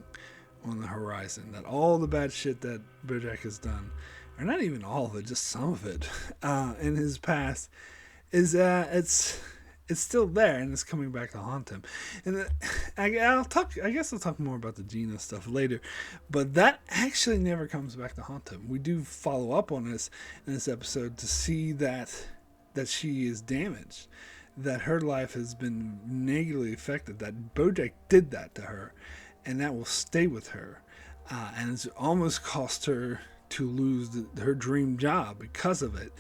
on the horizon, that all the bad shit that Bojack has done, or not even all of it, just some of it, in his past, is it's still there and it's coming back to haunt him. And I guess I'll talk more about the Gina stuff later, but that actually never comes back to haunt him. We do follow up on this in this episode to see that she is damaged, that her life has been negatively affected, that Bojack did that to her, and that will stay with her, and it's almost cost her to lose her dream job because of it.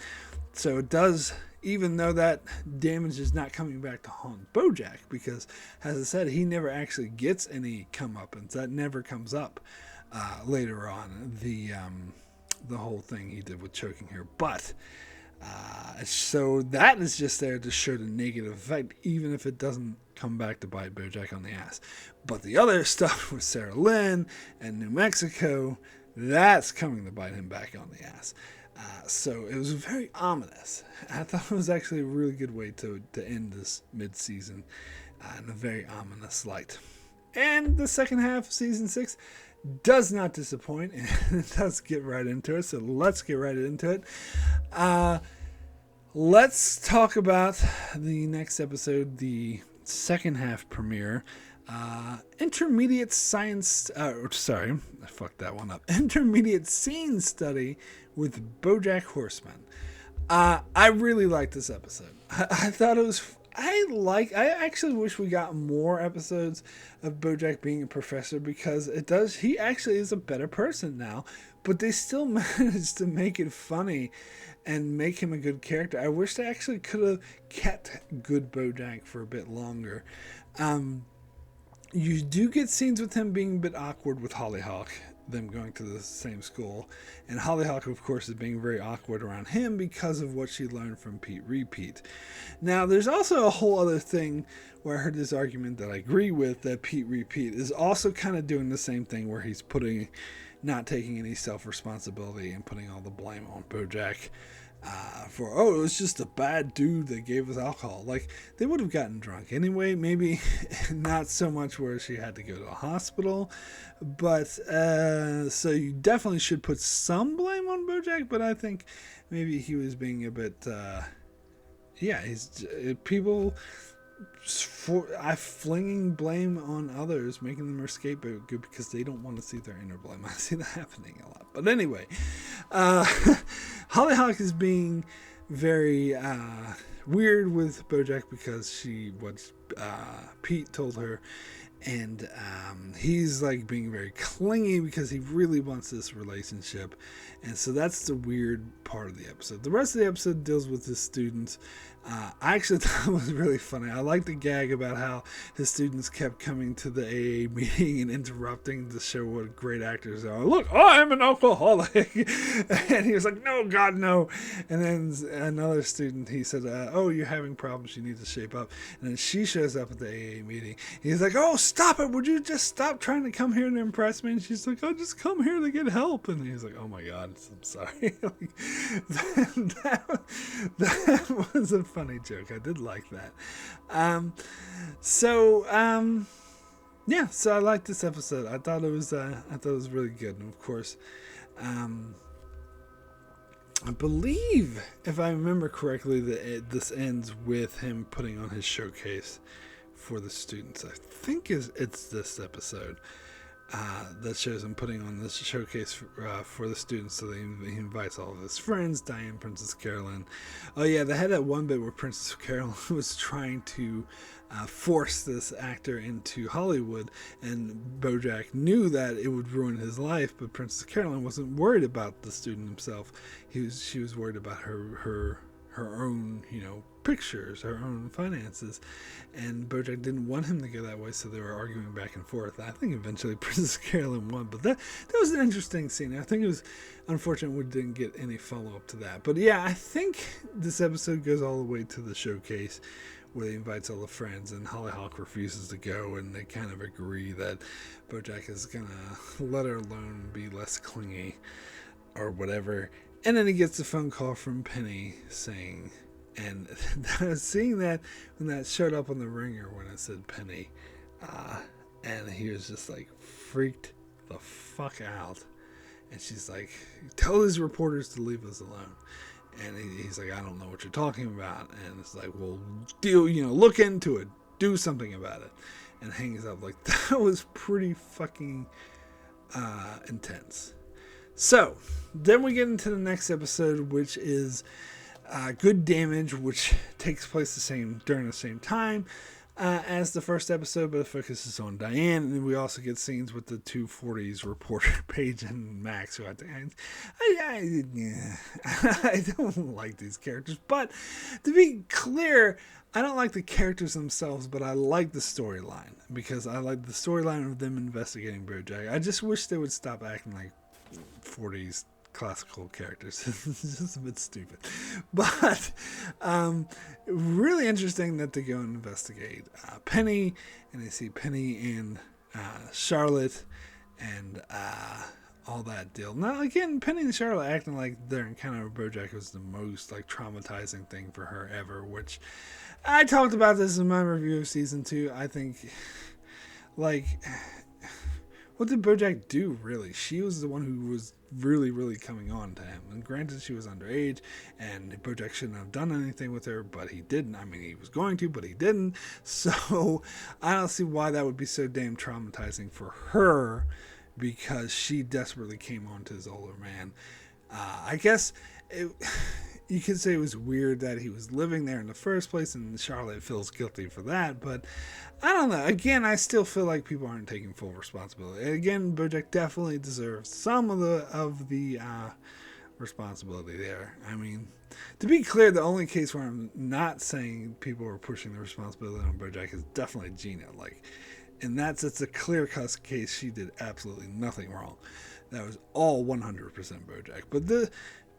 So it does, even though that damage is not coming back to haunt Bojack, because, as I said, he never actually gets any comeuppance. That never comes up later on, the whole thing he did with choking her. But, so that is just there to show the negative effect, even if it doesn't come back to bite Bojack on the ass. But the other stuff with Sarah Lynn and New Mexico, that's coming to bite him back on the ass. So it was very ominous. I thought it was actually a really good way to end this mid-season in a very ominous light. And the second half of season 6 does not disappoint, and it does get right into it. So let's get right into it. Let's talk about the next episode, the second half premiere. Intermediate science, sorry, I fucked that one up. Intermediate scene study with Bojack Horseman. I really liked this episode. I thought it was, I actually wish we got more episodes of Bojack being a professor, because he actually is a better person now, but they still managed to make it funny and make him a good character. I wish they actually could have kept good Bojack for a bit longer. You do get scenes with him being a bit awkward with Hollyhock, them going to the same school, and Hollyhock, of course, is being very awkward around him because of what she learned from Pete Repeat. Now, there's also a whole other thing where I heard this argument that I agree with, that Pete Repeat is also kind of doing the same thing where he's not taking any self-responsibility and putting all the blame on Bojack. It was just a bad dude that gave us alcohol. Like, they would have gotten drunk anyway. Maybe not so much where she had to go to a hospital, but so you definitely should put some blame on Bojack. But I think maybe he was being a bit flinging blame on others, making them their scapegoat because they don't want to see their inner blame. I see that happening a lot. But anyway, Hollyhock is being very weird with Bojack because what Pete told her, and he's like being very clingy because he really wants this relationship, and so that's the weird part of the episode. The rest of the episode deals with his students. I actually thought it was really funny. I liked the gag about how his students kept coming to the AA meeting and interrupting to show what great actors are. Look, I'm an alcoholic. And he was like, no, God, no. And then another student, he said, you're having problems. You need to shape up. And then she shows up at the AA meeting. He's like, oh, stop it. Would you just stop trying to come here and impress me? And she's like, oh, just come here to get help. And he's like, oh, my God, I'm sorry. that was a funny joke. I did like that. So I liked this episode. I thought it was really good. And of course, I believe, if I remember correctly, that this ends with him putting on his showcase for the students. I think it's this episode that shows him putting on this showcase for the students. So he invites all of his friends, Diane, Princess Carolyn. Oh yeah, they had that one bit where Princess Carolyn was trying to force this actor into Hollywood, and Bojack knew that it would ruin his life, but Princess Carolyn wasn't worried about the student himself. She was worried about her own, pictures, her own finances, and Bojack didn't want him to go that way, so they were arguing back and forth. I think eventually Princess Carolyn won, but that was an interesting scene. I think it was unfortunate we didn't get any follow-up to that. But yeah, I think this episode goes all the way to the showcase where he invites all the friends, and Hollyhock refuses to go, and they kind of agree that Bojack is gonna let her alone, be less clingy, or whatever. And then he gets a phone call from Penny saying, and seeing that when that showed up on the ringer when it said Penny, and he was just like freaked the fuck out. And she's like, tell these reporters to leave us alone. And he's like, I don't know what you're talking about. And it's like, well, look into it. Do something about it. And hangs up. Like, that was pretty fucking intense. So, then we get into the next episode, which is Good Damage, which takes place during the same time as the first episode, but it focuses on Diane. And then we also get scenes with the 240s reporter, Paige and Max, who I don't like these characters. But to be clear, I don't like the characters themselves, but I like the storyline, because I like the storyline of them investigating Bojack. I just wish they would stop acting like 40s classical characters. It's just a bit stupid, but really interesting that they go and investigate Penny, and they see Penny and Charlotte and all that deal. Now again, Penny and Charlotte acting like their encounter with Bojack was the most like traumatizing thing for her ever, which I talked about this in my review of season 2. I think, like, what did Bojack do, really? She was the one who was really, really coming on to him. And granted, she was underage, and Bojack shouldn't have done anything with her, but he didn't. I mean, he was going to, but he didn't. So I don't see why that would be so damn traumatizing for her, because she desperately came on to his older man. I guess you could say it was weird that he was living there in the first place, and Charlotte feels guilty for that, but I don't know. Again, I still feel like people aren't taking full responsibility. Again, Bojack definitely deserves some of the responsibility there. I mean, to be clear, the only case where I'm not saying people are pushing the responsibility on Bojack is definitely Gina. Like, and it's a clear-cut case. She did absolutely nothing wrong. That was all 100% Bojack. But the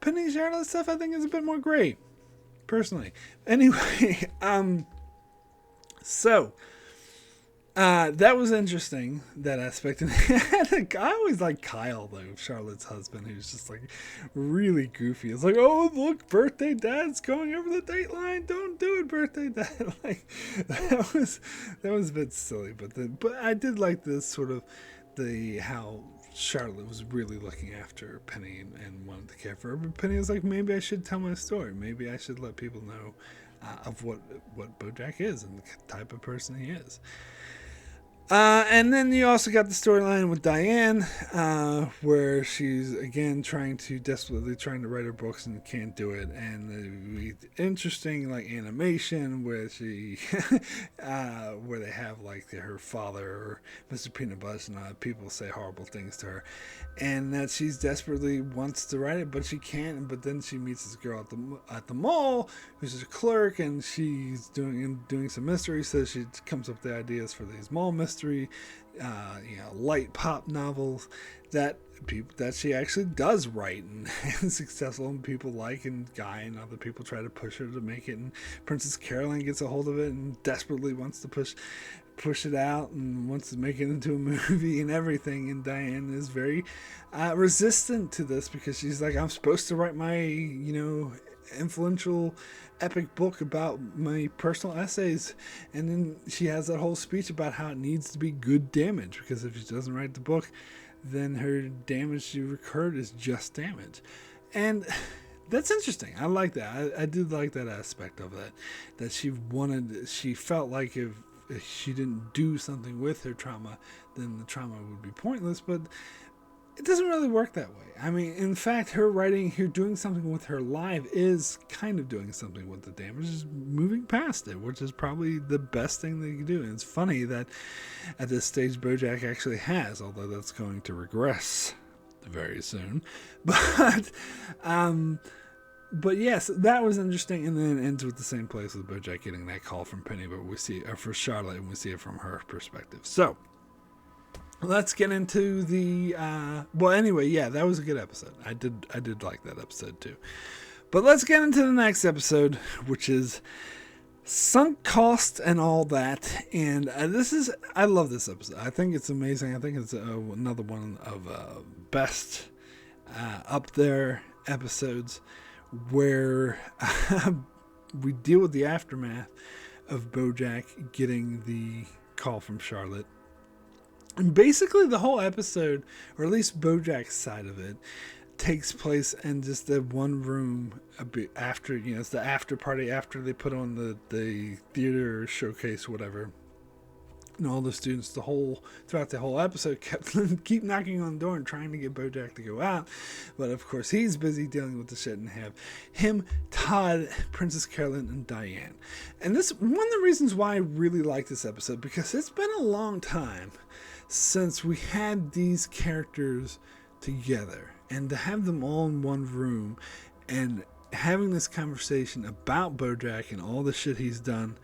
Penny Charlotte stuff, I think, is a bit more gray, personally. Anyway, so that was interesting, that aspect. And I always like Kyle, though, Charlotte's husband, who's just like really goofy. It's like, oh, look, birthday dad's going over the date line. Don't do it, birthday dad. Like, that was a bit silly, but I did like this sort of how Charlotte was really looking after Penny and wanted to care for her. But Penny was like, maybe I should tell my story. Maybe I should let people know of what Bojack is and the type of person he is. And then you also got the storyline with Diane, where she's again desperately trying to write her books and can't do it. And the interesting like animation where where they have like her father or Mr. Peanut Butter and people say horrible things to her, and that she's desperately wants to write it, but she can't. But then she meets this girl at the mall who's a clerk, and she's doing some mystery. So she comes up with the ideas for these mall mysteries. Light pop novels that she actually does write and successful, and people like, and Guy and other people try to push her to make it, and Princess Caroline gets a hold of it and desperately wants to push it out and wants to make it into a movie and everything, and Diane is very resistant to this, because she's like, I'm supposed to write my influential epic book about my personal essays, and then she has that whole speech about how it needs to be good damage, because if she doesn't write the book, then her damage she incurred is just damage. And that's interesting. I like that. I did like that aspect of it, that she felt like if she didn't do something with her trauma, then the trauma would be pointless, but it doesn't really work that way. I mean, in fact, her doing something with her life is kind of doing something with the damage, is moving past it, which is probably the best thing they can do. And it's funny that at this stage, Bojack actually has, although that's going to regress very soon. But yes, that was interesting. And then it ends with the same place with Bojack getting that call from Penny, but we see it for Charlotte, and we see it from her perspective. So let's get into the that was a good episode. I did like that episode too. But let's get into the next episode, which is sunk cost and all that. And I love this episode. I think it's amazing. I think it's another one of best up there episodes where we deal with the aftermath of Bojack getting the call from Charlotte. And basically the whole episode, or at least Bojack's side of it, takes place in just the one room a bit after, it's the after party after they put on the theater showcase, whatever. And all the students throughout the whole episode keep knocking on the door and trying to get Bojack to go out. But of course he's busy dealing with the shit, and have him, Todd, Princess Carolyn, and Diane. And this one of the reasons why I really like this episode, because it's been a long time since we had these characters together, and to have them all in one room and having this conversation about Bojack and all the shit he's done,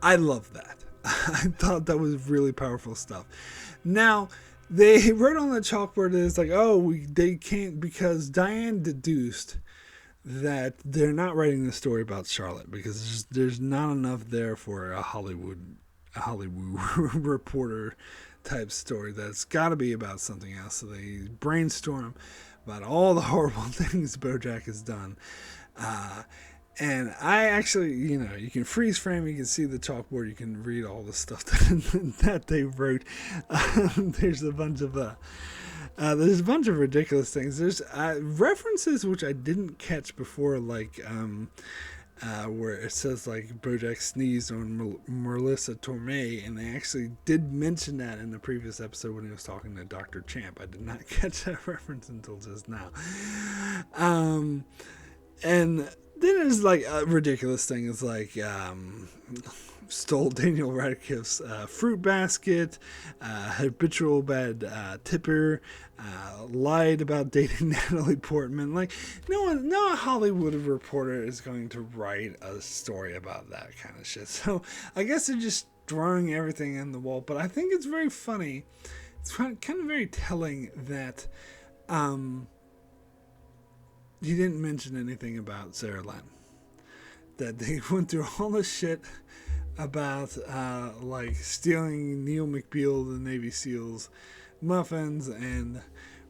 I love that. I thought that was really powerful stuff. Now, they wrote on the chalkboard that it's like, they can't, because Diane deduced that they're not writing the story about Charlotte because there's not enough there for a Hollywood reporter type story. That's got to be about something else. So they brainstorm about all the horrible things Bojack has done. And I actually, you can freeze frame, you can see the chalkboard, you can read all the stuff that they wrote. There's a bunch of ridiculous things. There's references which I didn't catch before, like where it says like Bojack sneezed on Melissa Torme, and they actually did mention that in the previous episode when he was talking to Dr. Champ. I did not catch that reference until just now. And then there's like ridiculous things like stole Daniel Radcliffe's fruit basket, habitual bad tipper, lied about dating Natalie Portman. Like no Hollywood reporter is going to write a story about that kind of shit. So I guess they're just throwing everything in the wall. But I think it's very funny. It's kind of very telling that he didn't mention anything about Sarah Lynn. That they went through all this shit about like stealing Neil McBeal, the Navy SEALs, muffins, and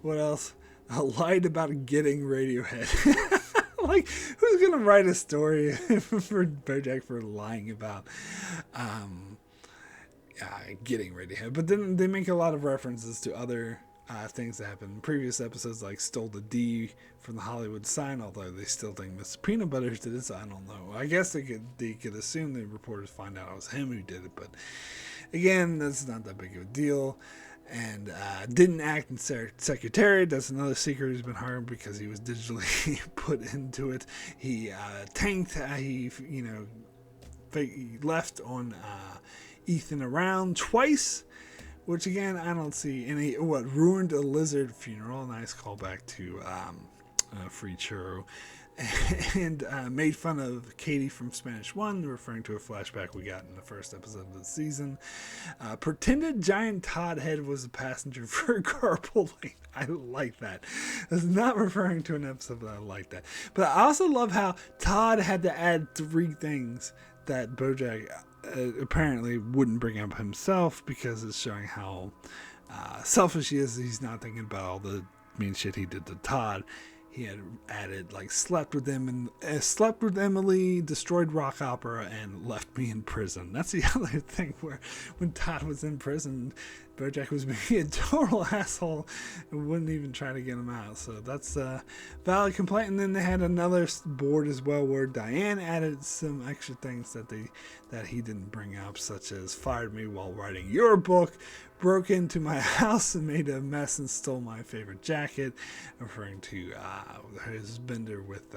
what else? Lied about getting Radiohead. Like, who's gonna write a story for Bojack for lying about getting Radiohead? But then they make a lot of references to other things that happened in previous episodes, like stole the D from the Hollywood sign, although they still think Mr. Peanut Butters did it, so I don't know. I guess they could assume the reporters find out it was him who did it, but again, that's not that big of a deal. And didn't act in Secretariat. That's another secret he's been hired because he was digitally put into it. He tanked. He left on Ethan around twice. Which again, I don't see any. Ruined a lizard funeral? Nice callback to Free Churro, and made fun of Katie from Spanish 1, referring to a flashback we got in the first episode of the season. Pretended giant Todd head was a passenger for a carpool. I like that. It's not referring to an episode, but I like that. But I also love how Todd had to add 3 things that Bojack apparently wouldn't bring up himself, because it's showing how selfish he is. He's not thinking about all the mean shit he did to Todd. He had added like slept with Emily, destroyed Rock Opera, and left me in prison. That's the other thing, where when Todd was in prison, Bojack was being a total asshole and wouldn't even try to get him out. So that's a valid complaint. And then they had another board as well where Diane added some extra things that he didn't bring up, such as fired me while writing your book, broke into my house and made a mess and stole my favorite jacket, referring to his bender with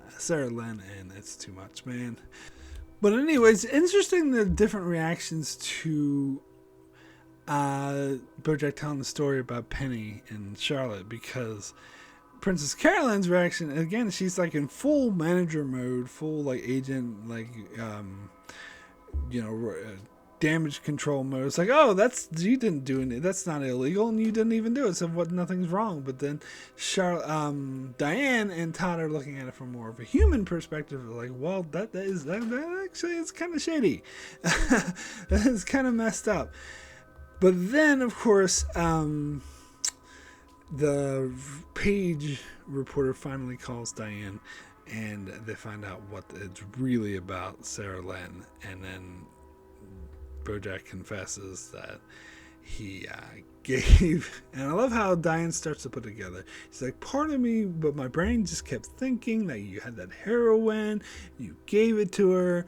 Sarah Lynn, and it's too much, man. But anyways, interesting the different reactions to Bojack telling the story about Penny and Charlotte, because Princess Carolyn's reaction, again, she's like in full manager mode, full like agent, like damage control mode. It's like, oh, you didn't do it. That's not illegal, and you didn't even do it. So nothing's wrong. But then Diane and Todd are looking at it from more of a human perspective. They're like, well, that actually is kind of shady. That is kind of messed up. But then, of course, the page reporter finally calls Diane, and they find out what it's really about, Sarah Lynn, and then Bojack confesses that he gave, and I love how Diane starts to put it together. He's like, part of me, but my brain just kept thinking that you had that heroin, you gave it to her,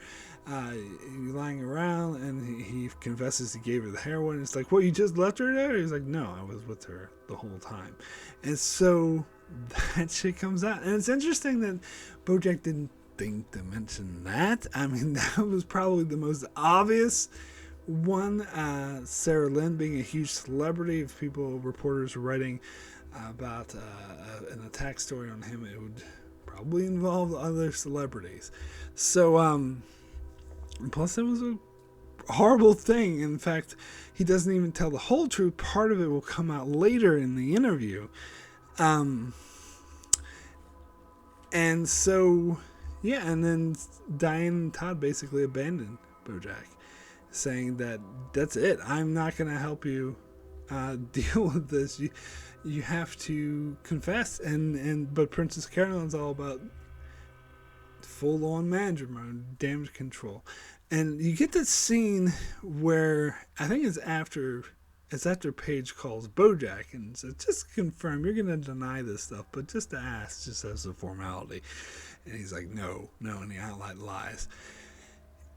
you're lying around, and he confesses he gave her the heroin. It's like, what, you just left her there? He's like, no, I was with her the whole time. And so that shit comes out, and it's interesting that Bojack didn't think to mention that. I mean, that was probably the most obvious one. Sarah Lynn being a huge celebrity, if reporters were writing about an attack story on him, it would probably involve other celebrities. So plus it was a horrible thing. In fact, he doesn't even tell the whole truth. Part of it will come out later in the interview. And so, yeah, and then Diane and Todd basically abandoned Bojack, saying that that's it. I'm not going to help you deal with this. You have to confess. But Princess Carolyn's all about full-on management mode, damage control. And you get this scene where I think it's after Paige calls Bojack and says, just confirm you're going to deny this stuff, but just to ask, just as a formality. And he's like, no, and he outright lies.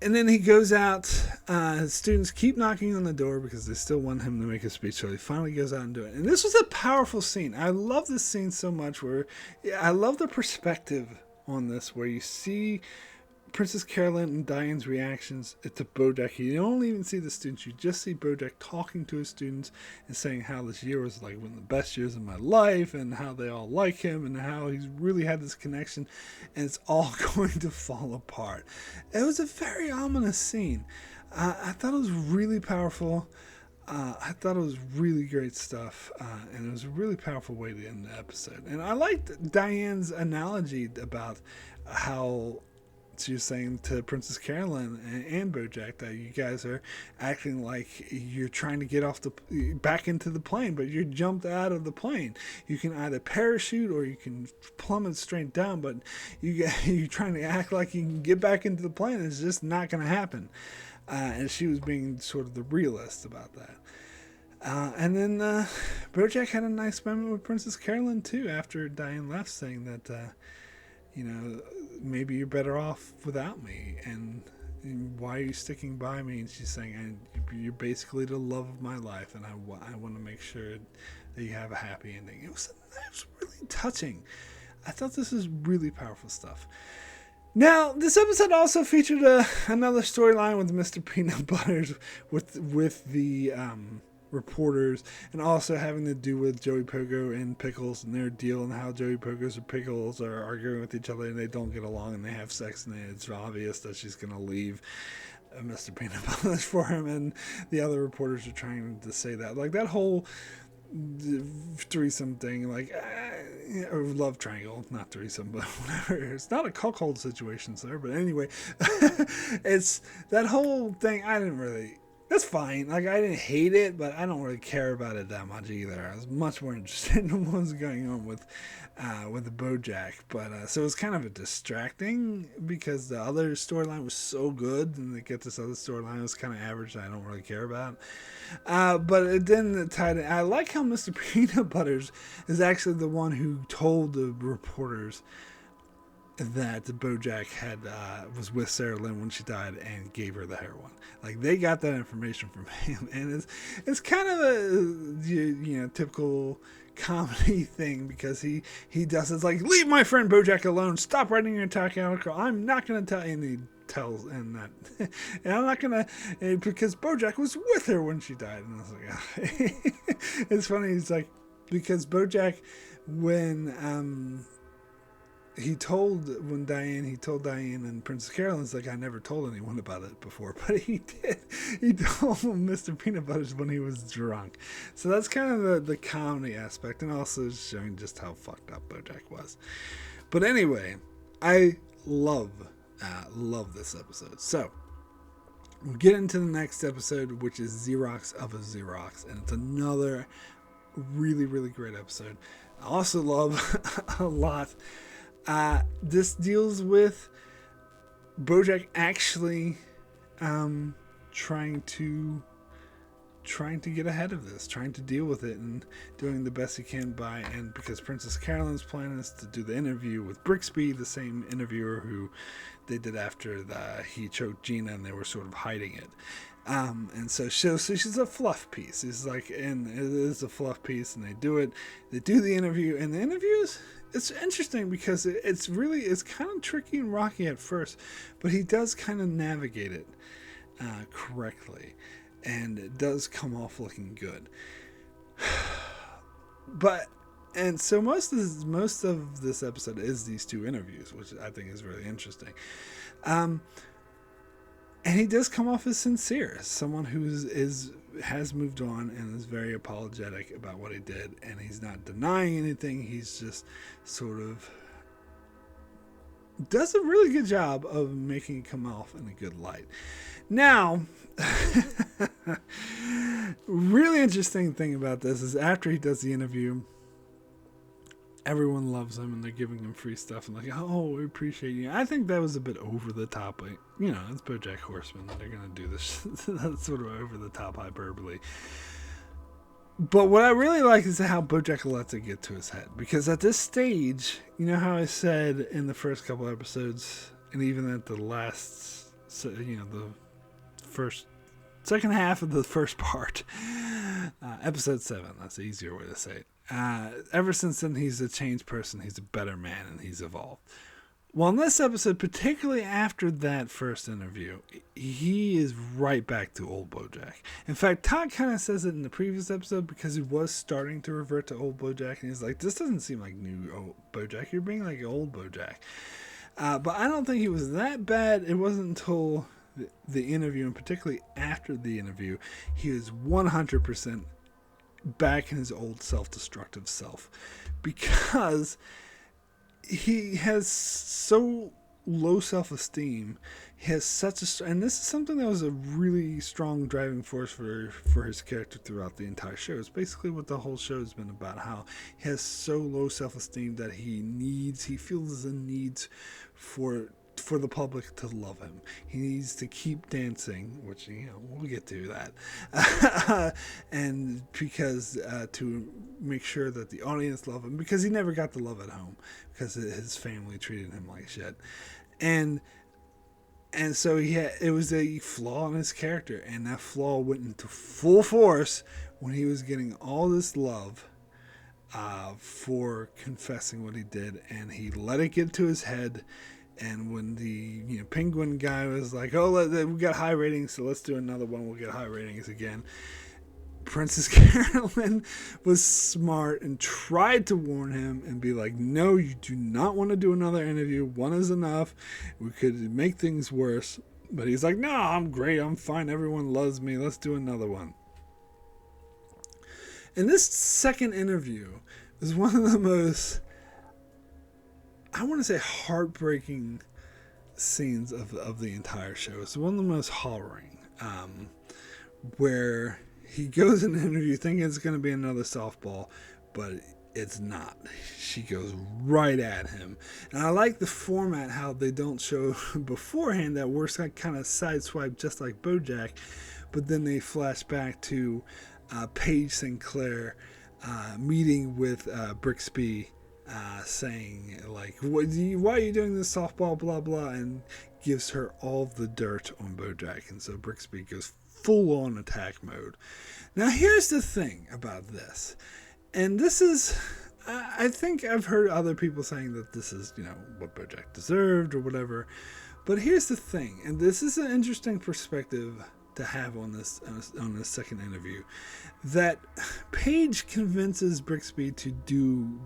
And then he goes out. His students keep knocking on the door because they still want him to make a speech, so he finally goes out and do it. And this was a powerful scene. I love this scene so much, I love the perspective on this, where you see Princess Carolyn and Diane's reactions to Bojack. You don't even see the students. You just see Bojack talking to his students and saying how this year was like one of the best years of my life, and how they all like him, and how he's really had this connection, and it's all going to fall apart. It was a very ominous scene. I thought it was really powerful. I thought it was really great stuff, and it was a really powerful way to end the episode. And I liked Diane's analogy about how she was saying to Princess Carolyn and Bojack that you guys are acting like you're trying to get back into the plane, but you jumped out of the plane. You can either parachute or you can plummet straight down, but you're trying to act like you can get back into the plane. It's just not going to happen. And she was being sort of the realist about that. And then Bojack had a nice moment with Princess Carolyn too after Diane left, saying that maybe you're better off without me, and why are you sticking by me? And she's saying, you're basically the love of my life, and I want to make sure that you have a happy ending. It was really touching. I thought this was really powerful stuff. Now, this episode also featured another storyline with Mr. Peanut Butters with the reporters, and also having to do with Joey Pogo and Pickles and their deal, and how Joey Pogos and Pickles are arguing with each other and they don't get along and they have sex, and it's obvious that she's going to leave Mr. Peanut Butters for him, and the other reporters are trying to say that. Like that whole threesome thing, or love triangle, not threesome, but whatever. It's not a cuckold situation, sir, but anyway, it's that whole thing. That's fine. I didn't hate it, but I don't really care about it that much either. I was much more interested in what was going on with the Bojack. But so it was kind of a distracting, because the other storyline was so good, and they get this other storyline was kind of average that I don't really care about. But it didn't tie in. I like how Mr. Peanut Butters is actually the one who told the reporters that Bojack was with Sarah Lynn when she died and gave her the heroin. Like, they got that information from him, and it's kind of a typical comedy thing, because he does it's like, leave my friend Bojack alone, stop writing your attack article, I'm not going to tell you. And he tells, and that, and I'm not going to, because Bojack was with her when she died. And I was like, it's funny. He's like, because Bojack, when he told Diane and Princess Carolyn's like, I never told anyone about it before, but he did. He told Mr. Peanut Butters when he was drunk. So that's kind of the comedy aspect, and also showing just how fucked up Bojack was. But anyway, I love this episode. So we'll get into the next episode, which is Xerox of a Xerox, and it's another really, really great episode. I also love a lot. This deals with Bojack actually trying to get ahead of this, trying to deal with it, and doing the best he can and because Princess Carolyn's plan is to do the interview with Brixby, the same interviewer who they did after he choked Gina, and they were sort of hiding it. And so she's a fluff piece. It's like, and it is a fluff piece, and they do the interview, and the interviews, it's interesting because it's kind of tricky and rocky at first, but he does kind of navigate it correctly, and it does come off looking good. And so most of this episode is these two interviews, which I think is really interesting. And he does come off as sincere, as someone who has moved on and is very apologetic about what he did, and he's not denying anything. He's just sort of does a really good job of making it come off in a good light. Now, really interesting thing about this is after he does the interview, everyone loves him and they're giving him free stuff and like, oh, we appreciate you. I think that was a bit over the top. Like, it's Bojack Horseman. They're going to do this. That's sort of over the top hyperbole. But what I really like is how Bojack lets it get to his head. Because at this stage, you know how I said in the first couple episodes, and even at the last, the second half of the first part, episode 7, that's the easier way to say it. Ever since then, he's a changed person. He's a better man, and he's evolved. Well, in this episode, particularly after that first interview, he is right back to old Bojack. In fact, Todd kind of says it in the previous episode because he was starting to revert to old Bojack, and he's like, this doesn't seem like new old Bojack. You're being like old Bojack. But I don't think he was that bad. It wasn't until the interview, and particularly after the interview, he was 100% back in his old self-destructive self, because he has so low self-esteem. He has and this is something that was a really strong driving force for his character throughout the entire show. It's basically what the whole show has been about, how he has so low self-esteem that he feels the needs for the public to love him. He needs to keep dancing, which, we'll get to that. And because to make sure that the audience love him, because he never got the love at home, because his family treated him like shit. And so it was a flaw in his character, and that flaw went into full force when he was getting all this love for confessing what he did, and he let it get to his head. And when the penguin guy was like, oh, we got high ratings, so let's do another one, we'll get high ratings again, Princess Carolyn was smart and tried to warn him and be like, no, you do not want to do another interview. One is enough. We could make things worse. But he's like, no, I'm great. I'm fine. Everyone loves me. Let's do another one. And this second interview is one of the most, I want to say, heartbreaking scenes of the entire show. It's one of the most harrowing, where he goes in an interview thinking it's going to be another softball, but it's not. She goes right at him. And I like the format, how they don't show beforehand that we're kind of sideswiped just like Bojack, but then they flash back to Paige Sinclair meeting with Brixby, saying like, why are you doing this softball, blah blah, and gives her all the dirt on Bojack. And so Brixby goes full on attack mode. Now here's the thing about this, and this is, I think I've heard other people saying that this is, what Bojack deserved or whatever, but here's the thing, and this is an interesting perspective to have on this second interview, that Paige convinces Brixby to do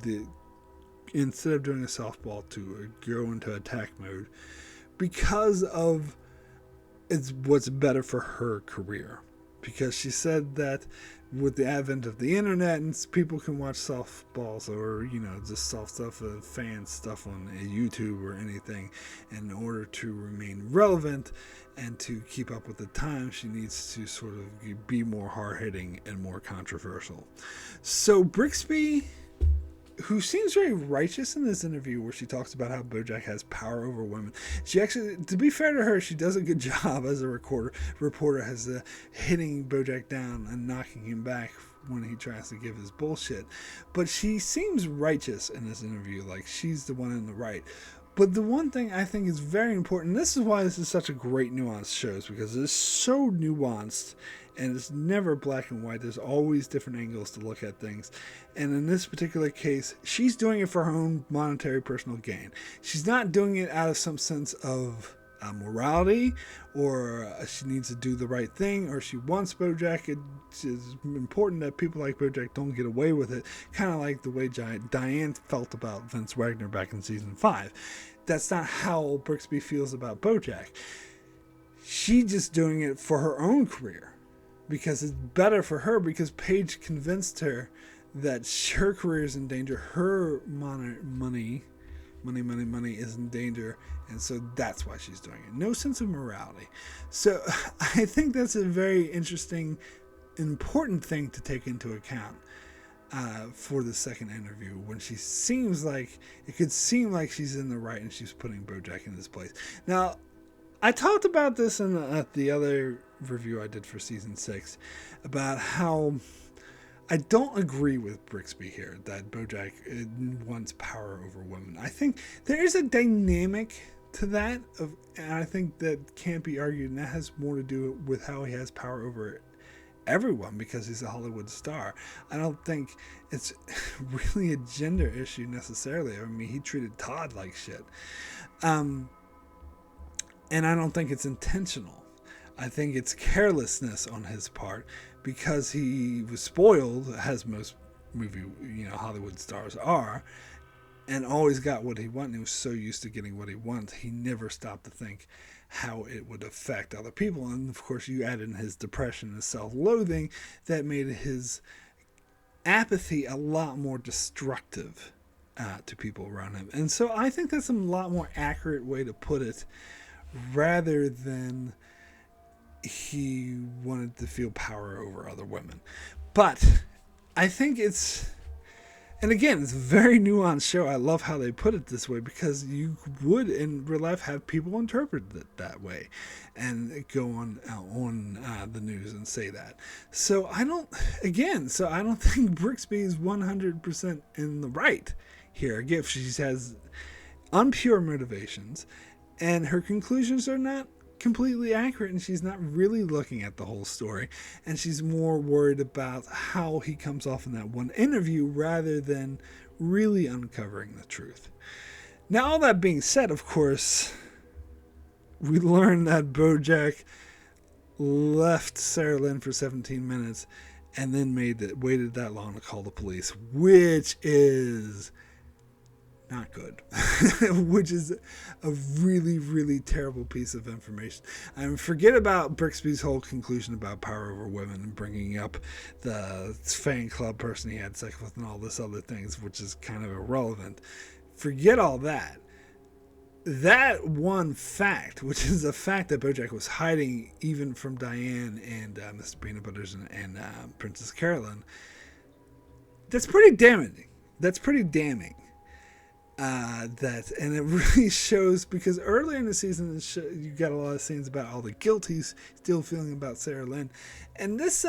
instead of doing a softball, to go into attack mode because of it's what's better for her career. Because she said that with the advent of the internet, and people can watch softballs or, just soft stuff, fan stuff on YouTube or anything, and in order to remain relevant and to keep up with the time, she needs to sort of be more hard-hitting and more controversial. So Brixby, who seems very righteous in this interview where she talks about how Bojack has power over women. She actually, to be fair to her, she does a good job as a reporter as hitting Bojack down and knocking him back when he tries to give his bullshit. But she seems righteous in this interview, like she's the one in the right. But the one thing I think is very important, and this is why this is such a great nuanced show, is because it's so nuanced and it's never black and white. There's always different angles to look at things. And in this particular case, she's doing it for her own monetary personal gain. She's not doing it out of some sense of morality, or she needs to do the right thing, or she wants Bojack. It's important that people like Bojack don't get away with it, kind of like the way Diane felt about Vance Wagner back in season 5. That's not how Brixby feels about Bojack. She's just doing it for her own career because it's better for her, because Paige convinced her that her career is in danger, her money is in danger, and so that's why she's doing it. No sense of morality. So I think that's a very interesting, important thing to take into account for the second interview, when she seems like, it could seem like she's in the right and she's putting Bojack in this place. Now, I talked about this at the other review I did for season 6, about how I don't agree with Brixby here that Bojack wants power over women. I think there is a dynamic to that, and I think that can't be argued, and that has more to do with how he has power over everyone because he's a Hollywood star. I don't think it's really a gender issue necessarily. I mean, he treated Todd like shit. And I don't think it's intentional. I think it's carelessness on his part because he was spoiled, as most Hollywood stars are, and always got what he wanted. He was so used to getting what he wants, he never stopped to think how it would affect other people. And of course, you add in his depression and self-loathing that made his apathy a lot more destructive to people around him. And so I think that's a lot more accurate way to put it, rather than he wanted to feel power over other women. But I think it's, and again, it's a very nuanced show. I love how they put it this way, because you would in real life have people interpret it that way and go on the news and say that. So I don't think Brixby is 100% in the right here. Again, she has unpure motivations, and her conclusions are not completely accurate, and she's not really looking at the whole story, and she's more worried about how he comes off in that one interview rather than really uncovering the truth. Now, all that being said, of course, we learned that Bojack left Sarah Lynn for 17 minutes and then waited that long to call the police, which is not good, which is a really, really terrible piece of information. And forget about Brixby's whole conclusion about power over women and bringing up the fan club person he had sex with and all this other things, which is kind of irrelevant. Forget all that. That one fact, which is a fact that Bojack was hiding even from Diane and Mr. Peanut Butters and Princess Carolyn, that's pretty damaging. That's pretty damning. And it really shows, because earlier in the season you got a lot of scenes about all the guilt he's still feeling about Sarah Lynn, and this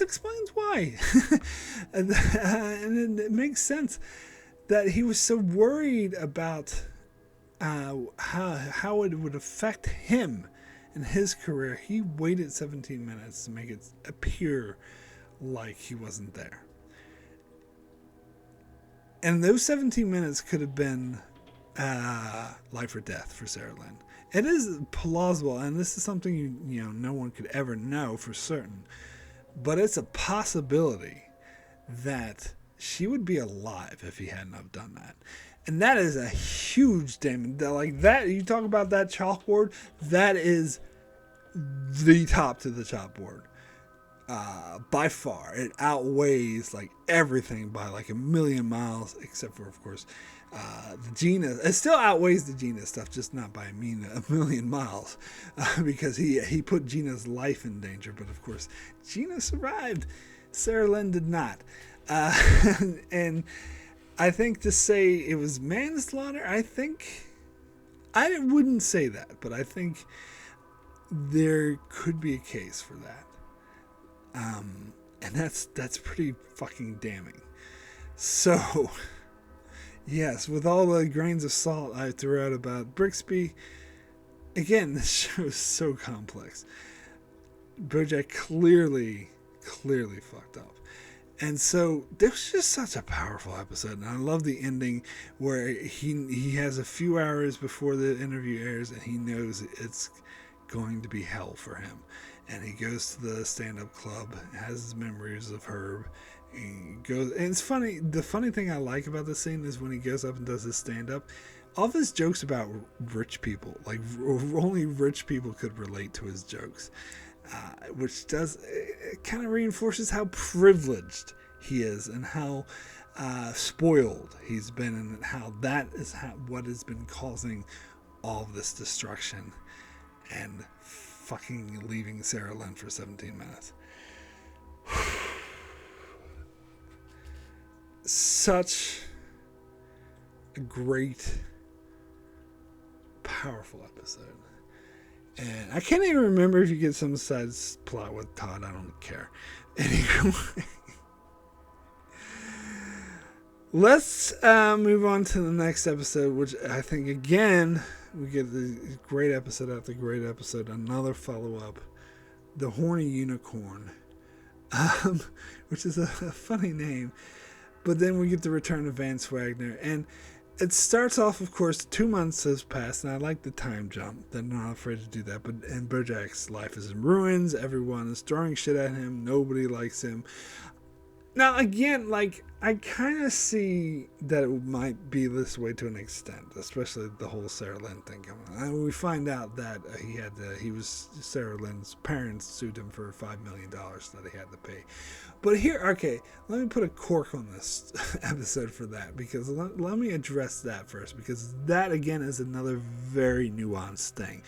explains why. And it makes sense that he was so worried about how it would affect him and his career. He waited 17 minutes to make it appear like he wasn't there. And those 17 minutes could have been life or death for Sarah Lynn. It is plausible, and this is something no one could ever know for certain, but it's a possibility that she would be alive if he hadn't have done that. And that is a huge damage. Like that, you talk about that chalkboard, that is the top to the chalkboard. By far, it outweighs like everything by like a million miles, except for, of course, the Gina. It still outweighs the Gina stuff, just not by a million miles, because he put Gina's life in danger. But of course, Gina survived. Sarah Lynn did not, and I think to say it was manslaughter, I wouldn't say that, but I think there could be a case for that. And that's pretty fucking damning. So, yes, with all the grains of salt I threw out about Brixby, again, this show is so complex. Bojack clearly fucked up. And so, this was just such a powerful episode. And I love the ending where he has a few hours before the interview airs and he knows it's going to be hell for him. And he goes to the stand-up club, has his memories of Herb. He goes, and it's funny. The funny thing I like about this scene is when he goes up and does his stand-up, all of his jokes about rich people, like only rich people could relate to his jokes, which it kind of reinforces how privileged he is and how spoiled he's been, and how that is what has been causing all of this destruction and fucking leaving Sarah Lynn for 17 minutes. Such a great, powerful episode. And I can't even remember if you get some side plot with Todd. I don't care. Anyway, let's move on to the next episode, which I think, again, we get the great episode after great episode. Another follow-up, The Horny Unicorn, which is a funny name. But then we get the return of Vance Wagner. And it starts off, of course, 2 months has passed, and I like the time jump. They're not afraid to do that. And Bojack's life is in ruins. Everyone is throwing shit at him. Nobody likes him. Now, again, like, I kind of see that it might be this way to an extent, especially the whole Sarah Lynn thing coming on. And we find out that Sarah Lynn's parents sued him for $5 million that he had to pay. But here, okay, let me put a cork on this episode for that, because let me address that first, because that, again, is another very nuanced thing.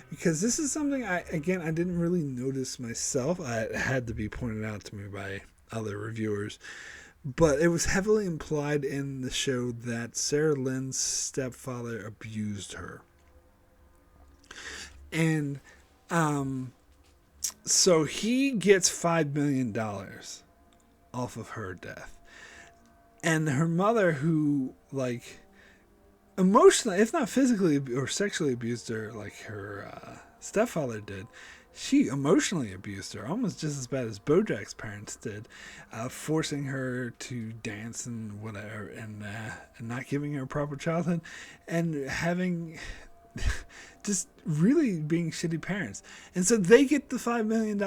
Because this is something I didn't really notice myself. It had to be pointed out to me by other reviewers, but it was heavily implied in the show that Sarah Lynn's stepfather abused her, and so he gets $5 million off of her death, and her mother, who like emotionally, if not physically or sexually abused her like her stepfather did, she emotionally abused her, almost just as bad as Bojack's parents did, forcing her to dance and whatever, and not giving her a proper childhood, and having just really being shitty parents. And so they get the $5 million.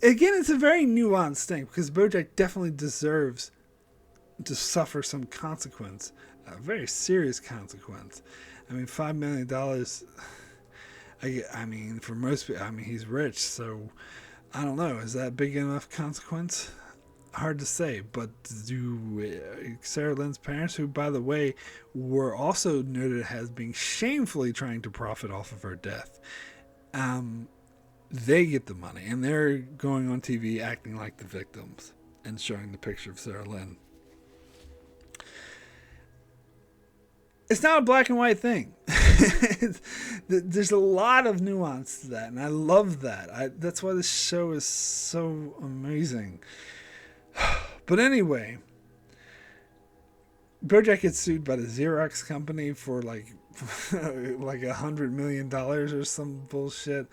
Again, it's a very nuanced thing, because Bojack definitely deserves to suffer some consequence, a very serious consequence. I mean, $5 million... I mean, for most people, I mean, he's rich, so I don't know. Is that big enough consequence? Hard to say. But do Sarah Lynn's parents, who, by the way, were also noted as being shamefully trying to profit off of her death, they get the money, and they're going on TV acting like the victims and showing the picture of Sarah Lynn. It's not a black and white thing. There's a lot of nuance to that, and I love that. That's why this show is so amazing. But anyway, Bojack gets sued by the Xerox company for like $100 million or some bullshit.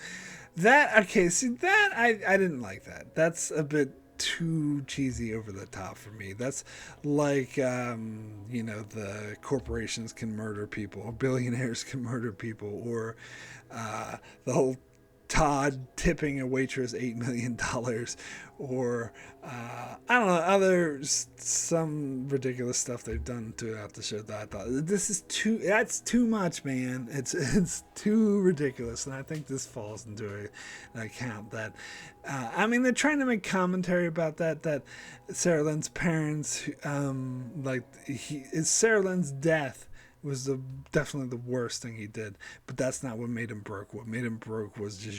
I didn't like that. That's a bit too cheesy, over the top for me. That's like, the corporations can murder people, or billionaires can murder people, or the whole Todd tipping a waitress $8 million, or I don't know, some ridiculous stuff they've done throughout the show that I thought, that's too much, man. It's too ridiculous, and I think this falls into an account that, I mean, they're trying to make commentary about that Sarah Lynn's parents, Sarah Lynn's death was definitely the worst thing he did, but that's not what made him broke. What made him broke was just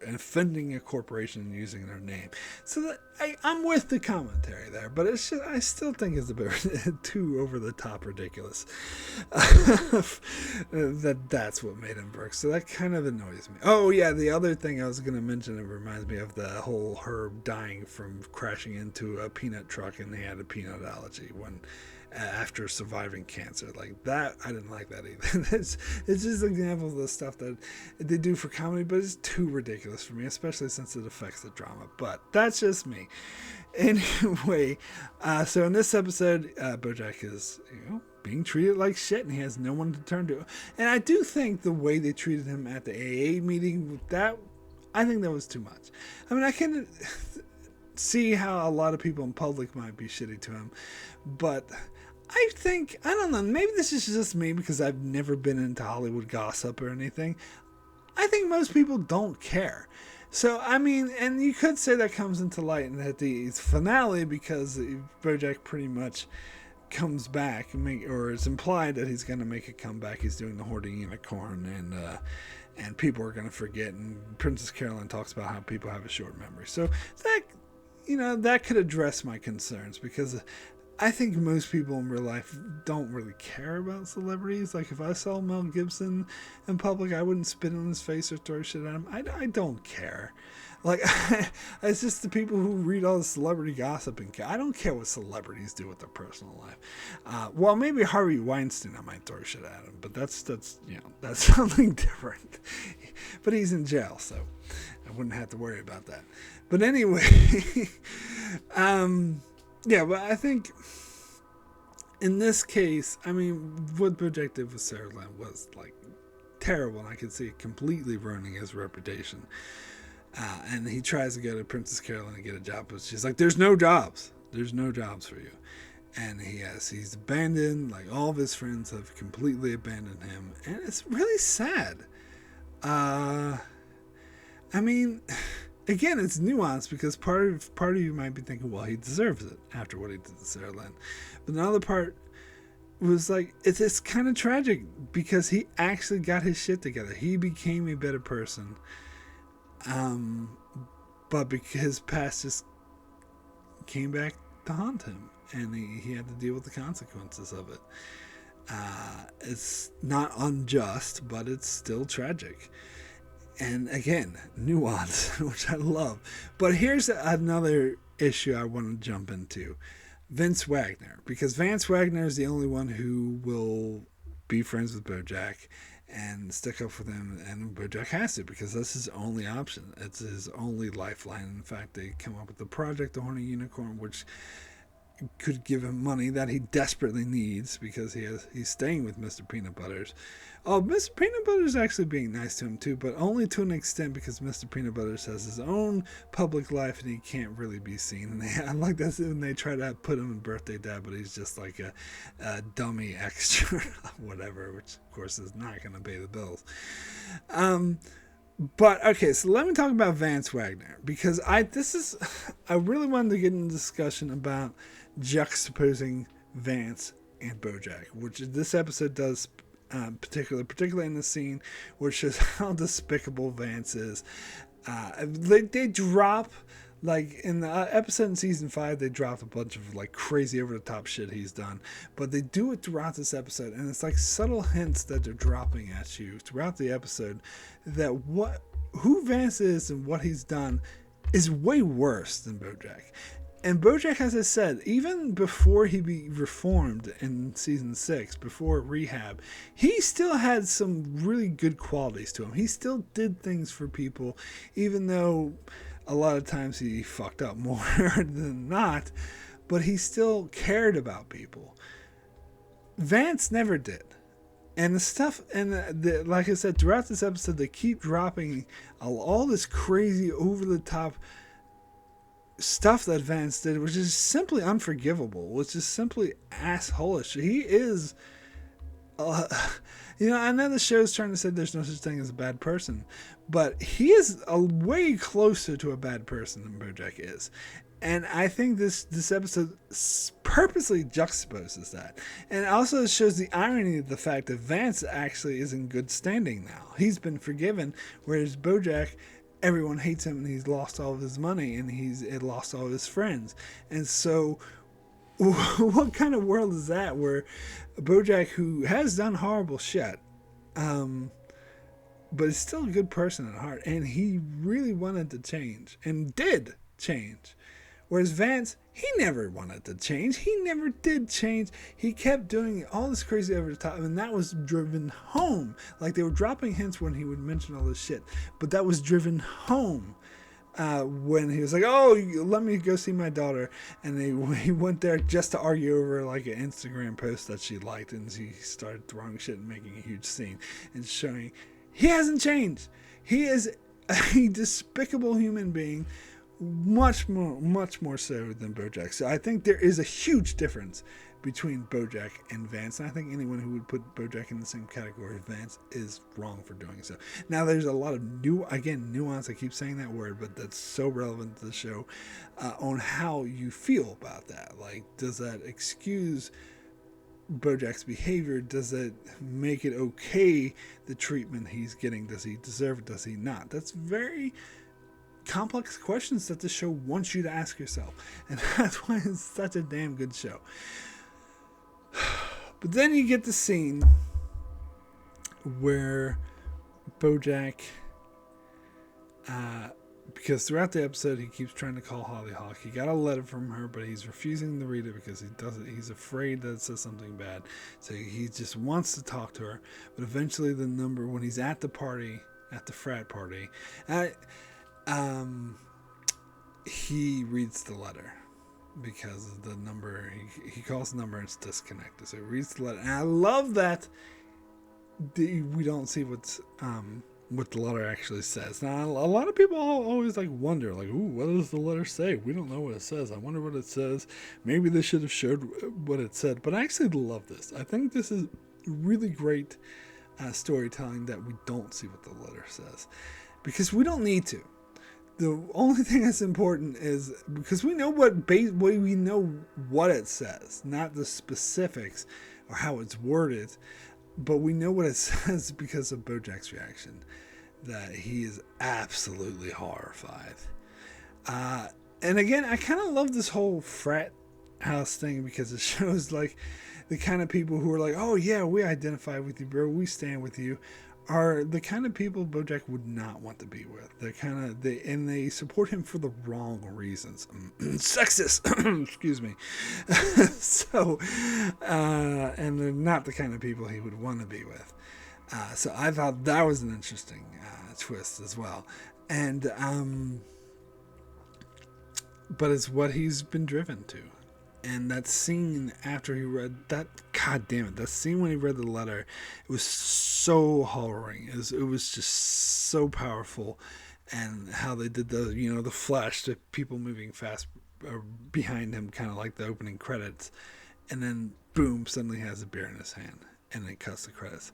offending a corporation and using their name. So I'm with the commentary there, but I still think it's a bit too over the top ridiculous. That's what made him broke. So that kind of annoys me. Oh yeah, the other thing I was going to mention, it reminds me of the whole Herb dying from crashing into a peanut truck, and he had a peanut allergy after surviving cancer. Like that, I didn't like that either. It's just an example of the stuff that they do for comedy, but it's too ridiculous for me, especially since it affects the drama. But that's just me. Anyway, so in this episode, Bojack is, being treated like shit, and he has no one to turn to. And I do think the way they treated him at the AA meeting, I think that was too much. I mean, I can see how a lot of people in public might be shitty to him, but I don't know, maybe this is just me because I've never been into Hollywood gossip or anything. I think most people don't care. So, I mean, and you could say that comes into light at the finale, because Bojack pretty much comes back, or it's implied that he's going to make a comeback. He's doing the Horny Unicorn, and people are going to forget, and Princess Caroline talks about how people have a short memory. So that could address my concerns, because I think most people in real life don't really care about celebrities. Like, if I saw Mel Gibson in public, I wouldn't spit in his face or throw shit at him. I don't care. Like, it's just the people who read all the celebrity gossip and care. I don't care what celebrities do with their personal life. Well, maybe Harvey Weinstein, I might throw shit at him, but that's something different. But he's in jail, so I wouldn't have to worry about that. But anyway, yeah, but I think in this case, I mean, what Bojack did with Sarah Lynn was like terrible, and I could see it completely ruining his reputation. And he tries to go to Princess Caroline and get a job, but she's like, "There's no jobs. There's no jobs for you." And he's abandoned. Like, all of his friends have completely abandoned him, and it's really sad. I mean, again, it's nuanced, because part of you might be thinking, well, he deserves it after what he did to Sarah Lynn. But another part was like, it's kind of tragic, because he actually got his shit together. He became a better person. But because his past just came back to haunt him, and he had to deal with the consequences of it. It's not unjust, but it's still tragic. And again, nuance, which I love. But here's another issue I want to jump into. Vance Wagner. Because Vance Wagner is the only one who will be friends with Bojack and stick up for them. And Bojack has to, because that's his only option. It's his only lifeline. In fact, they come up with the project, the Horny Unicorn, which could give him money that he desperately needs, because he's staying with Mr. Peanut Butters. Oh, Mr. Peanut Butters actually being nice to him too, but only to an extent, because Mr. Peanut Butters has his own public life and he can't really be seen. And I like that when they try to put him in Birthday Dad, but he's just like a dummy extra, whatever, which of course is not going to pay the bills. But okay, so let me talk about Vance Wagner, because I really wanted to get into discussion about juxtaposing Vance and Bojack, which this episode does, particularly in the scene, which is how despicable Vance is. They drop, like in the episode in season 5, they dropped a bunch of like crazy over the top shit he's done, but they do it throughout this episode, and it's like subtle hints that they're dropping at you throughout the episode that who Vance is and what he's done is way worse than Bojack. And Bojack, as I said, even before he be reformed in season 6, before Rehab, he still had some really good qualities to him. He still did things for people, even though a lot of times he fucked up more than not, but he still cared about people. Vance never did. And the stuff, and like I said, throughout this episode, they keep dropping all this crazy, over the top stuff that Vance did, which is simply unforgivable, which is simply assholish. He is, I know the show's trying to say there's no such thing as a bad person, but he is way closer to a bad person than Bojack is. And I think this episode purposely juxtaposes that. And also shows the irony of the fact that Vance actually is in good standing now. He's been forgiven, whereas Bojack, everyone hates him and he's lost all of his money and he's lost all of his friends. And so what kind of world is that where Bojack, who has done horrible shit, but is still a good person at heart, and he really wanted to change and did change. Whereas Vance, he never wanted to change. He never did change. He kept doing all this crazy over the top, and that was driven home. Like, they were dropping hints when he would mention all this shit, but that was driven home when he was like, "Oh, let me go see my daughter," and he went there just to argue over like an Instagram post that she liked, and he started throwing shit and making a huge scene and showing he hasn't changed. He is a despicable human being. Much more so than Bojack. So I think there is a huge difference between Bojack and Vance, and I think anyone who would put Bojack in the same category as Vance is wrong for doing so. Now, there's a lot of nuance. I keep saying that word, but that's so relevant to the show on how you feel about that. Like, does that excuse Bojack's behavior? Does it make it okay, the treatment he's getting? Does he deserve it? Does he not? That's very complex questions that the show wants you to ask yourself, and that's why it's such a damn good show. But then you get the scene where Bojack, because throughout the episode he keeps trying to call Hollyhock. He got a letter from her, but he's refusing to read it because he's afraid that it says something bad. So he just wants to talk to her. But eventually the number, when he's at the party, at the frat party, he reads the letter because of the number. He calls the number and it's disconnected. So he reads the letter, and I love that we don't see what the letter actually says. Now, a lot of people always like wonder, like, ooh, what does the letter say? We don't know what it says. I wonder what it says. Maybe they should have showed what it said. But I actually love this. I think this is really great storytelling that we don't see what the letter says, because we don't need to. The only thing that's important is because we know we know what it says, not the specifics or how it's worded, but we know what it says because of Bojack's reaction, that he is absolutely horrified. And again, I kind of love this whole frat house thing because it shows like the kind of people who are like, "Oh yeah, we identify with you, bro. We stand with you," are the kind of people Bojack would not want to be with. They support him for the wrong reasons. Sexist, excuse me. So, and they're not the kind of people he would want to be with. So I thought that was an interesting twist as well. And, but it's what he's been driven to. And that scene after he read that, god damn it, that scene when he read the letter, it was so horrifying. It was just so powerful. And how they did the flash to people moving fast behind him, kind of like the opening credits. And then, boom, suddenly he has a beer in his hand. And it cuts the credits.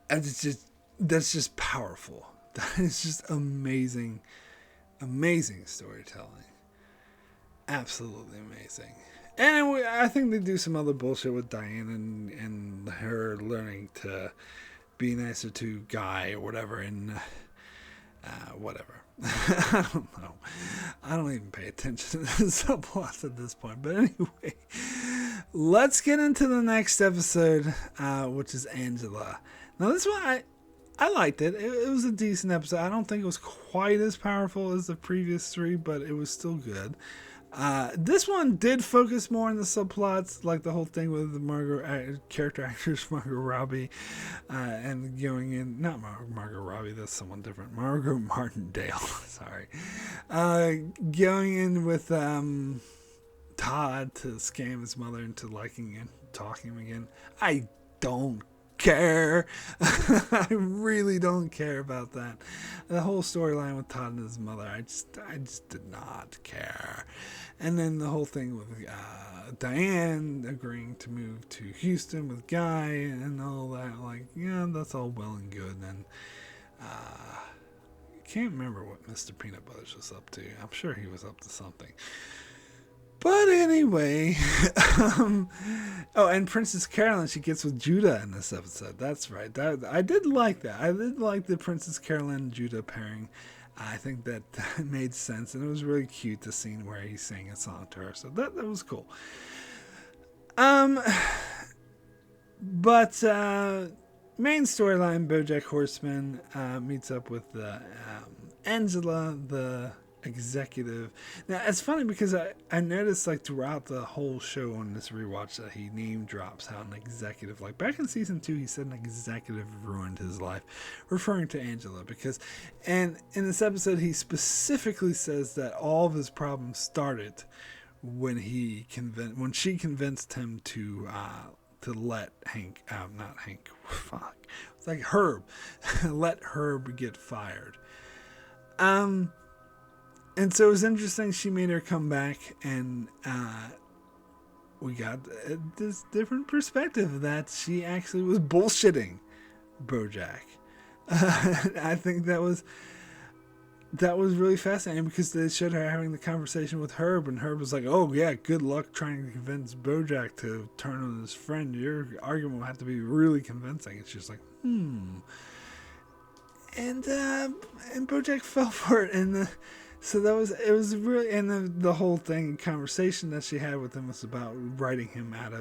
And that's just powerful. That is just amazing, amazing storytelling. Absolutely amazing. And I think they do some other bullshit with Diane and her learning to be nicer to Guy or whatever, and whatever. I don't know. I don't even pay attention to the subplots at this point. But anyway, let's get into the next episode, which is Angela. Now this one, I liked it. It was a decent episode. I don't think it was quite as powerful as the previous three, but it was still good. This one did focus more on the subplots, like the whole thing with the character actress Margot Robbie, and going in, not Margot Robbie, that's someone different, Margot Martindale, sorry, going in with Todd to scam his mother into liking talking to him again. I don't care. I really don't care about that. The whole storyline with Todd and his mother, I just did not care. And then the whole thing with Diane agreeing to move to Houston with Guy and all that, like, yeah, that's all well and good. And I can't remember what Mr. Peanut Butter was up to. I'm sure he was up to something. But anyway, oh, and Princess Carolyn, she gets with Judah in this episode. That's right. I did like that. I did like the Princess Carolyn Judah pairing. I think that made sense, and it was really cute, the scene where he sang a song to her. So that was cool. But main storyline, Bojack Horseman meets up with Angela, the executive. Now it's funny because I noticed like throughout the whole show on this rewatch that he name drops how an executive, like back in season 2 he said an executive ruined his life, referring to Angela, because and in this episode he specifically says that all of his problems started when she convinced him to let Herb let Herb get fired. And so it was interesting. She made her come back, and we got this different perspective that she actually was bullshitting Bojack. I think that was really fascinating because they showed her having the conversation with Herb, and Herb was like, "Oh yeah, good luck trying to convince Bojack to turn on his friend. Your argument will have to be really convincing." And she's like, And Bojack fell for it, and so it was really, and the whole conversation that she had with him was about editing him out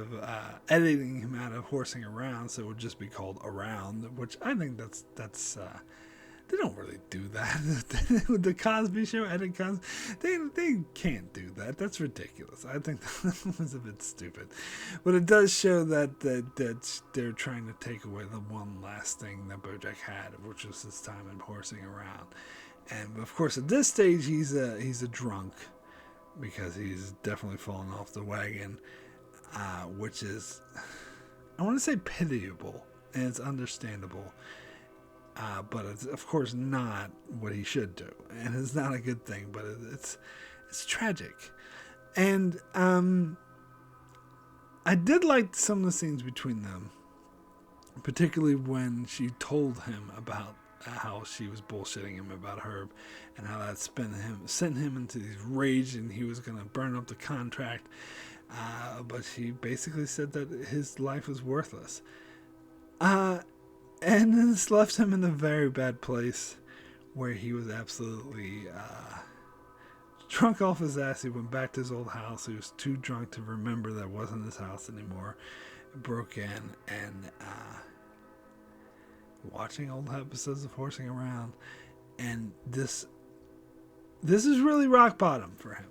of Horsing Around, so it would just be called Around, which I think that's they don't really do that with the Cosby Show. Edit Cosby, they can't do that. That's ridiculous. I think that was a bit stupid, but it does show that they're trying to take away the one last thing that Bojack had, which was his time in Horsing Around. And of course, at this stage, he's a drunk because he's definitely fallen off the wagon, which is, I want to say, pitiable, and it's understandable. But it's of course not what he should do, and it's not a good thing. But it's tragic, and I did like some of the scenes between them, particularly when she told him about how she was bullshitting him about Herb, and how that sent him into this rage, and he was going to burn up the contract. But she basically said that his life was worthless. And this left him in a very bad place where he was absolutely drunk off his ass. He went back to his old house. He was too drunk to remember that wasn't his house anymore. Broke in and watching old episodes of Horsing Around. And this is really rock bottom for him.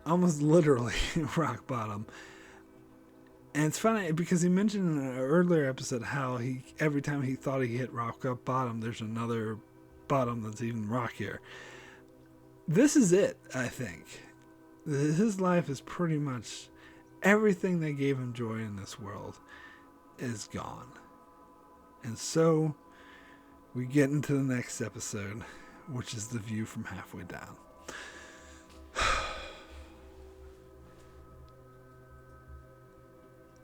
Almost literally rock bottom. And it's funny because he mentioned in an earlier episode how every time he thought he hit rock bottom, there's another bottom that's even rockier. This is it, I think. His life is pretty much everything that gave him joy in this world is gone. And so we get into the next episode, which is The View from Halfway Down.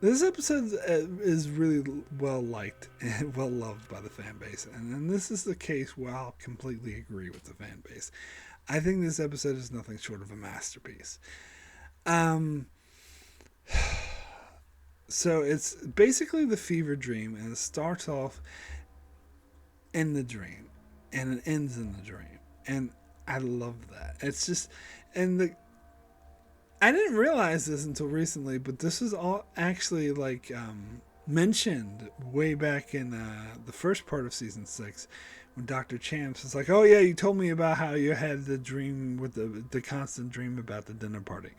This episode is really well liked and well loved by the fan base, and this is the case where I'll completely agree with the fan base. I think this episode is nothing short of a masterpiece. So it's basically the fever dream, and it starts off in the dream, and it ends in the dream, and I love that. It's just, and I didn't realize this until recently, but this is all actually mentioned way back in the first part of season 6, when Dr. Champs is like, "Oh yeah, you told me about how you had the dream with the constant dream about the dinner party."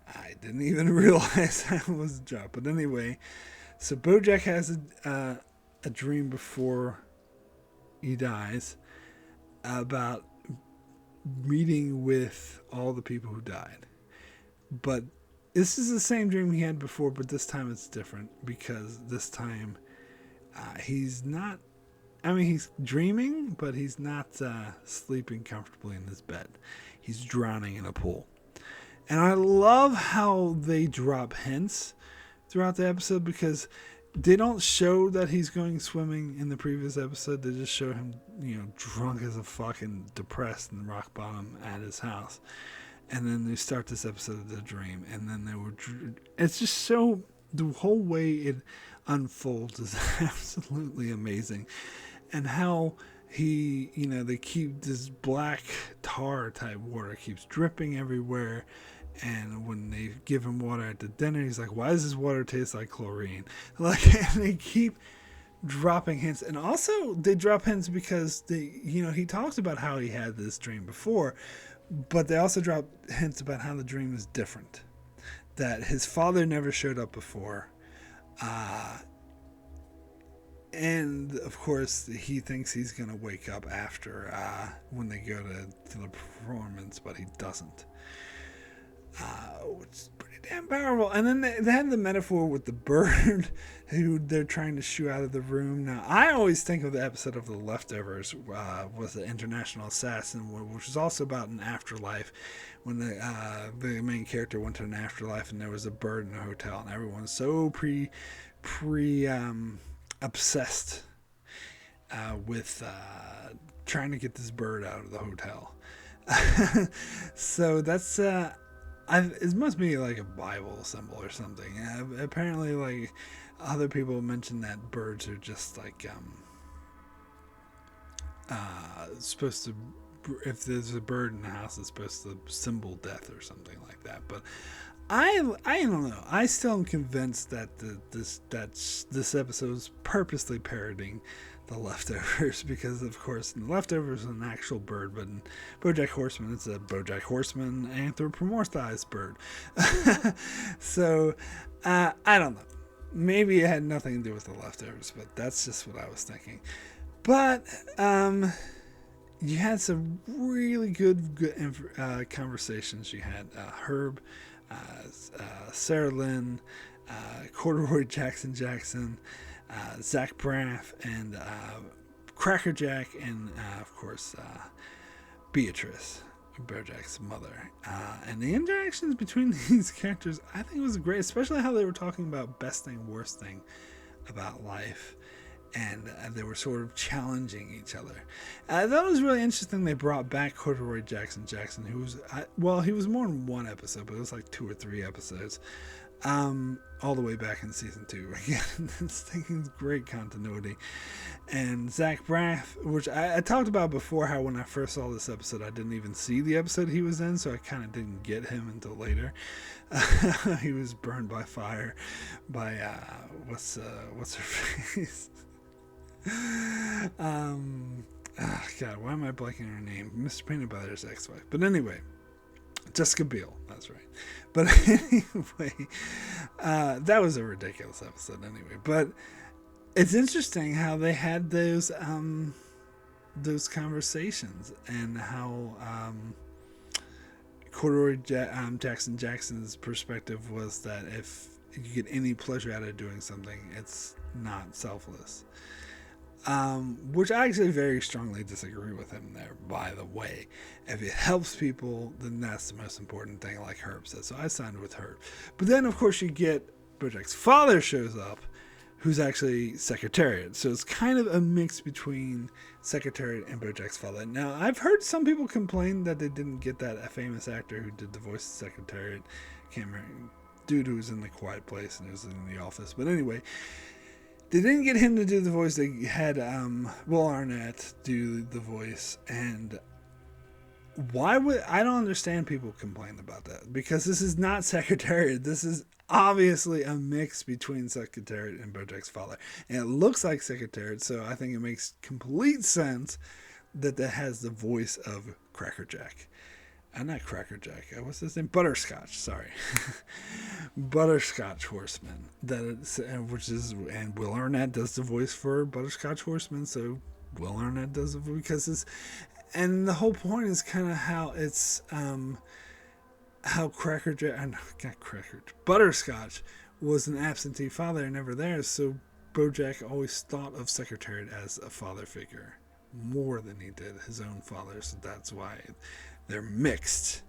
I didn't even realize that was a joke. But anyway, so Bojack has a dream before he dies about meeting with all the people who died. But this is the same dream he had before, but this time it's different because this time he's not. I mean, he's dreaming, but he's not sleeping comfortably in his bed. He's drowning in a pool. And I love how they drop hints throughout the episode because they don't show that he's going swimming in the previous episode. They just show him, drunk as a fucking depressed and rock bottom at his house. And then they start this episode of the dream. And then it's just so, the whole way it unfolds is absolutely amazing. And how they keep this black tar type water keeps dripping everywhere. And when they give him water at the dinner, he's like, why does this water taste like chlorine? And they keep dropping hints. And also they drop hints because he talks about how he had this dream before, but they also drop hints about how the dream is different. That his father never showed up before. And of course he thinks he's going to wake up after when they go to the performance, but he doesn't. Which is pretty damn powerful. And then they had the metaphor with the bird who they're trying to shoo out of the room. Now, I always think of the episode of The Leftovers with the international assassin, which was also about an afterlife, when the main character went to an afterlife and there was a bird in a hotel and everyone's so obsessed with trying to get this bird out of the hotel. So that's it must be like a Bible symbol or something. Apparently, like other people mention that birds are just like supposed to. If there's a bird in the house, it's supposed to symbol death or something like that. But I don't know. I still am convinced that this episode is purposely parodying The Leftovers, because of course in The Leftovers is an actual bird, but in Bojack Horseman it's a Bojack Horseman anthropomorphized bird. So I don't know. Maybe it had nothing to do with The Leftovers, but that's just what I was thinking. But you had some really good conversations. You had Herb, Sarah Lynn, Corduroy Jackson, Zach Braff, and Cracker Jack, and of course Beatrice, Bojack's mother. And the interactions between these characters, I think, was great, especially how they were talking about best thing, worst thing about life. And they were sort of challenging each other. That was really interesting. They brought back Corduroy Jackson, who was, he was more in one episode, but it was like 2 or 3 episodes. All the way back in season 2. Again, this thing is great continuity. And Zach Braff, which I talked about before, how when I first saw this episode, I didn't even see the episode he was in, so I kind of didn't get him until later. He was burned by fire by, what's her face? God, why am I blanking on her name? Mr. Peanut Butter's ex-wife. But anyway, Jessica Biel, that's right. But anyway, that was a ridiculous episode anyway. But it's interesting how they had those conversations, and how Corduroy Jackson's perspective was that if you get any pleasure out of doing something, it's not selfless. Which I actually very strongly disagree with him there, by the way. If it helps people, then that's the most important thing, like Herb said. So I signed with Herb. But then, of course, you get Bojack's father shows up, who's actually Secretariat. So it's kind of a mix between Secretariat and Bojack's father. Now, I've heard some people complain that they didn't get that famous actor who did the voice of Secretariat. Can't remember, dude who was in The Quiet Place and who was in The Office. But anyway, they didn't get him to do the voice. They had Will Arnett do the voice. And I don't understand people complain about that, because this is not Secretariat. This is obviously a mix between Secretariat and Bojack's father. And it looks like Secretariat, so I think it makes complete sense that has the voice of Cracker Jack. Not Cracker Jack. What's his name? Butterscotch. Sorry, Butterscotch Horseman. And Will Arnett does the voice for Butterscotch Horseman. So Will Arnett does it because and the whole point is kind of how it's how Butterscotch was an absentee father and never there, so Bojack always thought of Secretariat as a father figure more than he did his own father, so that's why they're mixed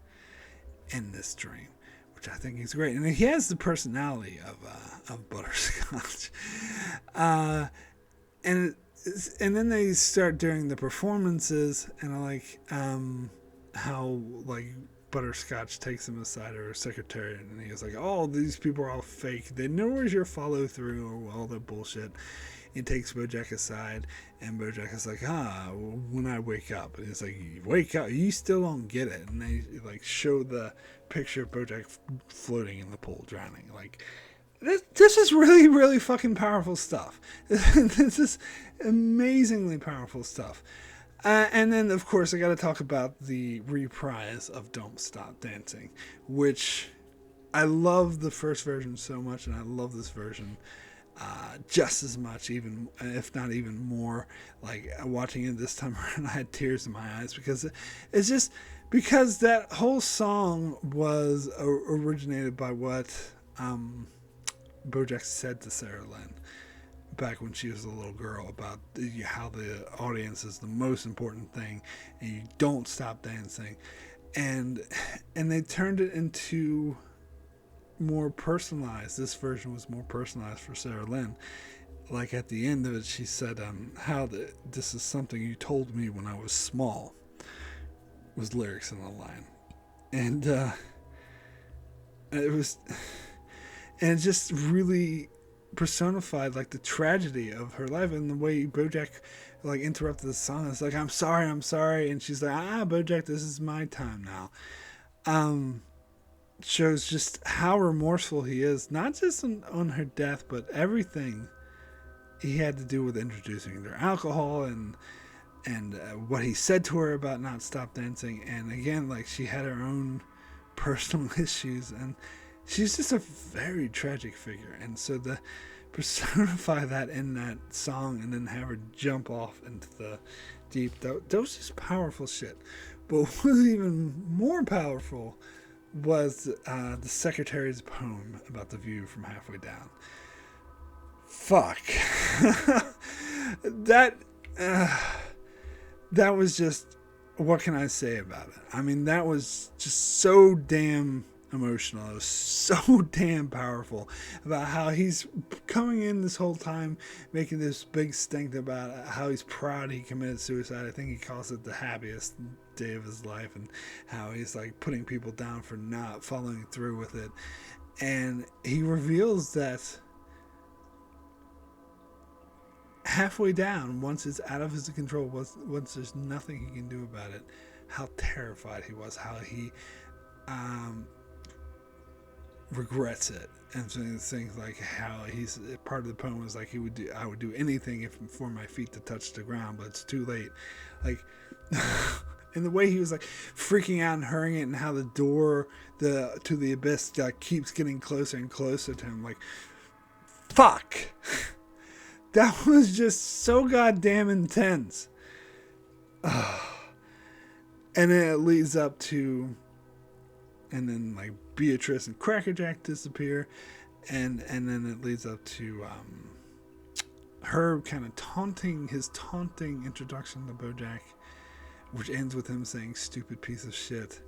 in this dream, which I think is great. And he has the personality of Butterscotch. And then they start doing the performances, and I like how like Butterscotch takes him aside, or secretary, and he was like, "Oh, these people are all fake. They know where's your follow through or all that bullshit." He takes Bojack aside, and Bojack is like, when I wake up. And he's like, you wake up? You still don't get it. And they like show the picture of Bojack floating in the pool, drowning. Like, this is really, really fucking powerful stuff. This is amazingly powerful stuff. And then, of course, I got to talk about the reprise of Don't Stop Dancing, which I love the first version so much, and I love this version just as much, even if not even more. Like, watching it this time around, I had tears in my eyes because it's just because that whole song was originated by what Bojack said to Sarah Lynn back when she was a little girl about how the audience is the most important thing and you don't stop dancing, and they turned it into more personalized. This version was more personalized for Sarah Lynn. Like at the end of it, she said, this is something you told me when I was small, was lyrics in the line. And it just really personified like the tragedy of her life, and the way Bojack like interrupted the song. It's like, I'm sorry, and she's like, Bojack, this is my time now. Shows just how remorseful he is, not just on her death, but everything he had to do with introducing her alcohol and what he said to her about not stop dancing. And again, like, she had her own personal issues, and she's just a very tragic figure. And so to personify that in that song and then have her jump off into the deep, that was just powerful shit. But what was even more powerful was the secretary's poem about the view from halfway down. Fuck. That was just, what can I say about it? I mean, that was just so damn emotional. It was so damn powerful about how he's coming in this whole time making this big stink about how he's proud he committed suicide. I think he calls it the happiest day of his life, and how he's like putting people down for not following through with it. And he reveals that halfway down, once it's out of his control, once there's nothing he can do about it, how terrified he was, how he regrets it, and things like how he's part of the poem was like, I would do anything for my feet to touch the ground, but it's too late. Like, and the way he was like freaking out and hurrying it, and how the door to the abyss keeps getting closer and closer to him. Like, fuck. That was just so goddamn intense. And then it leads up to, and then like Beatrice and Crackerjack disappear, and then it leads up to her kind of taunting introduction to Bojack, which ends with him saying, "Stupid piece of shit."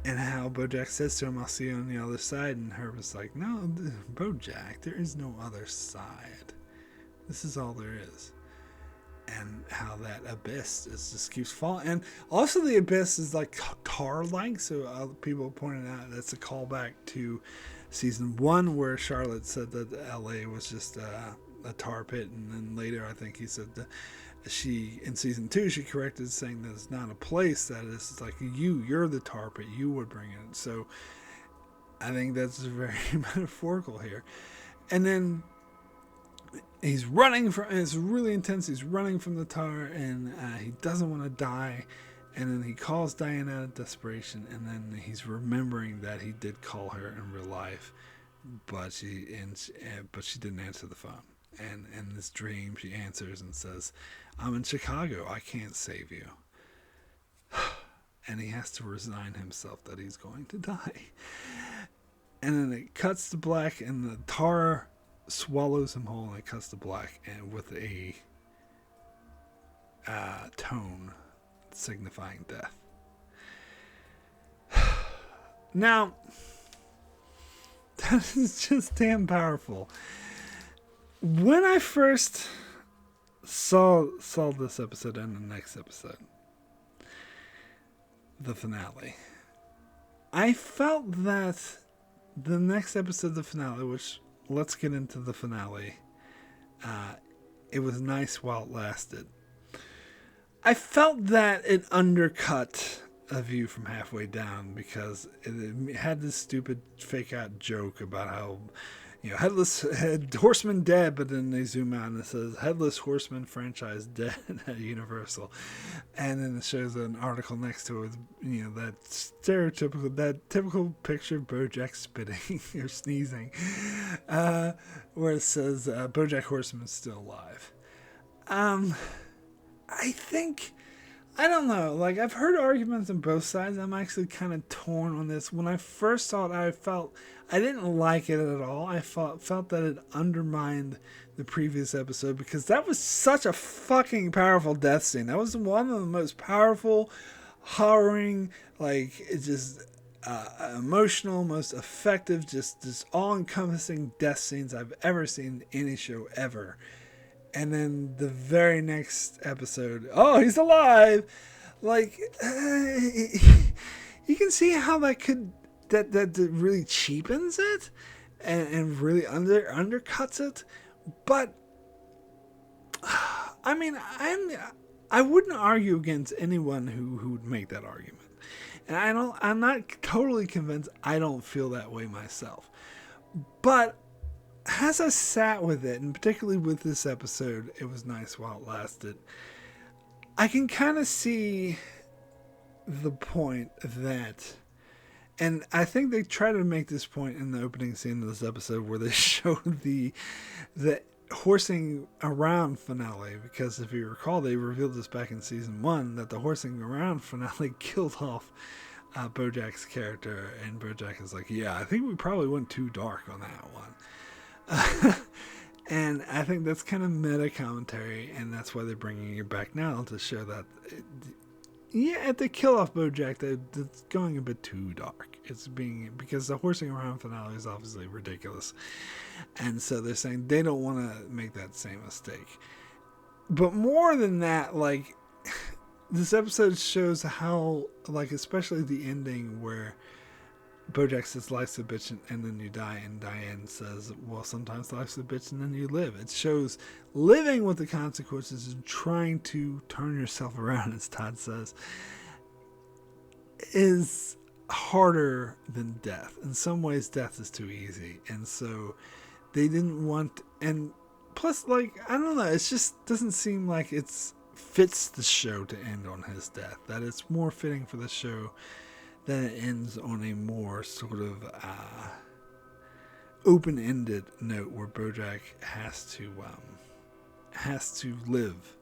And how Bojack says to him, "I'll see you on the other side." And Herb was like, "No, Bojack, there is no other side. This is all there is." And how that abyss just keeps falling. And also the abyss is like tar-like. So people pointed out that's a callback to season 1, where Charlotte said that LA was just a tar pit. And then later, I think he said that in season 2, she corrected, saying that it's not a place, that it's like you're the tar pit, you would bring it. So I think that's very metaphorical here. And then he's running it's really intense. He's running from the tar, and he doesn't want to die. And then he calls Diane out of desperation, and then he's remembering that he did call her in real life, but she didn't answer the phone. And in this dream, she answers and says, "I'm in Chicago. I can't save you." and he has to resign himself that he's going to die. And then it cuts to black, and the tar swallows him whole, and it cuts to black, and with a tone signifying death. Now, that is just damn powerful. When I first saw this episode and the next episode, the finale, I felt that the next episode, the finale, which, let's get into the finale, it was nice while it lasted. I felt that it undercut A View from Halfway Down because it had this stupid fake out joke about how, Headless Horseman dead, but then they zoom out and it says Headless Horseman franchise dead at Universal, and then it shows an article next to it with, that typical picture of Bojack spitting or sneezing, where it says Bojack Horseman's still alive. I don't know. Like, I've heard arguments on both sides. I'm actually kind of torn on this. When I first saw it, I didn't like it at all. I felt that it undermined the previous episode because that was such a fucking powerful death scene. That was one of the most powerful, harrowing, emotional, most effective, just all-encompassing death scenes I've ever seen in any show ever. And then the very next episode, oh, he's alive! Like, you can see how that really cheapens it and really undercuts it. But, I mean, I wouldn't argue against anyone who would make that argument. And I'm not totally convinced. I don't feel that way myself. But as I sat with it, and particularly with this episode, it was nice while it lasted, I can kind of see the point that, and I think they try to make this point in the opening scene of this episode where they show the horsing around finale, because if you recall, they revealed this back in season 1 that the horsing around finale killed off Bojack's character, and Bojack is like, yeah, I think we probably went too dark on that one. And I think that's kind of meta commentary, and that's why they're bringing it back now to show that, if they kill off Bojack, that's going a bit too dark. Because the horsing around finale is obviously ridiculous, and so they're saying they don't want to make that same mistake. But more than that, like, this episode shows how, like, especially the ending where Bojack says life's a bitch and then you die, and Diane says, well, sometimes life's a bitch and then you live. It shows living with the consequences and trying to turn yourself around, as Todd says, is harder than death. In some ways, death is too easy. And so they didn't want, and plus, like, I don't know, it just doesn't seem like it fits the show to end on his death. That it's more fitting for the show then it ends on a more sort of open-ended note where Bojack has to live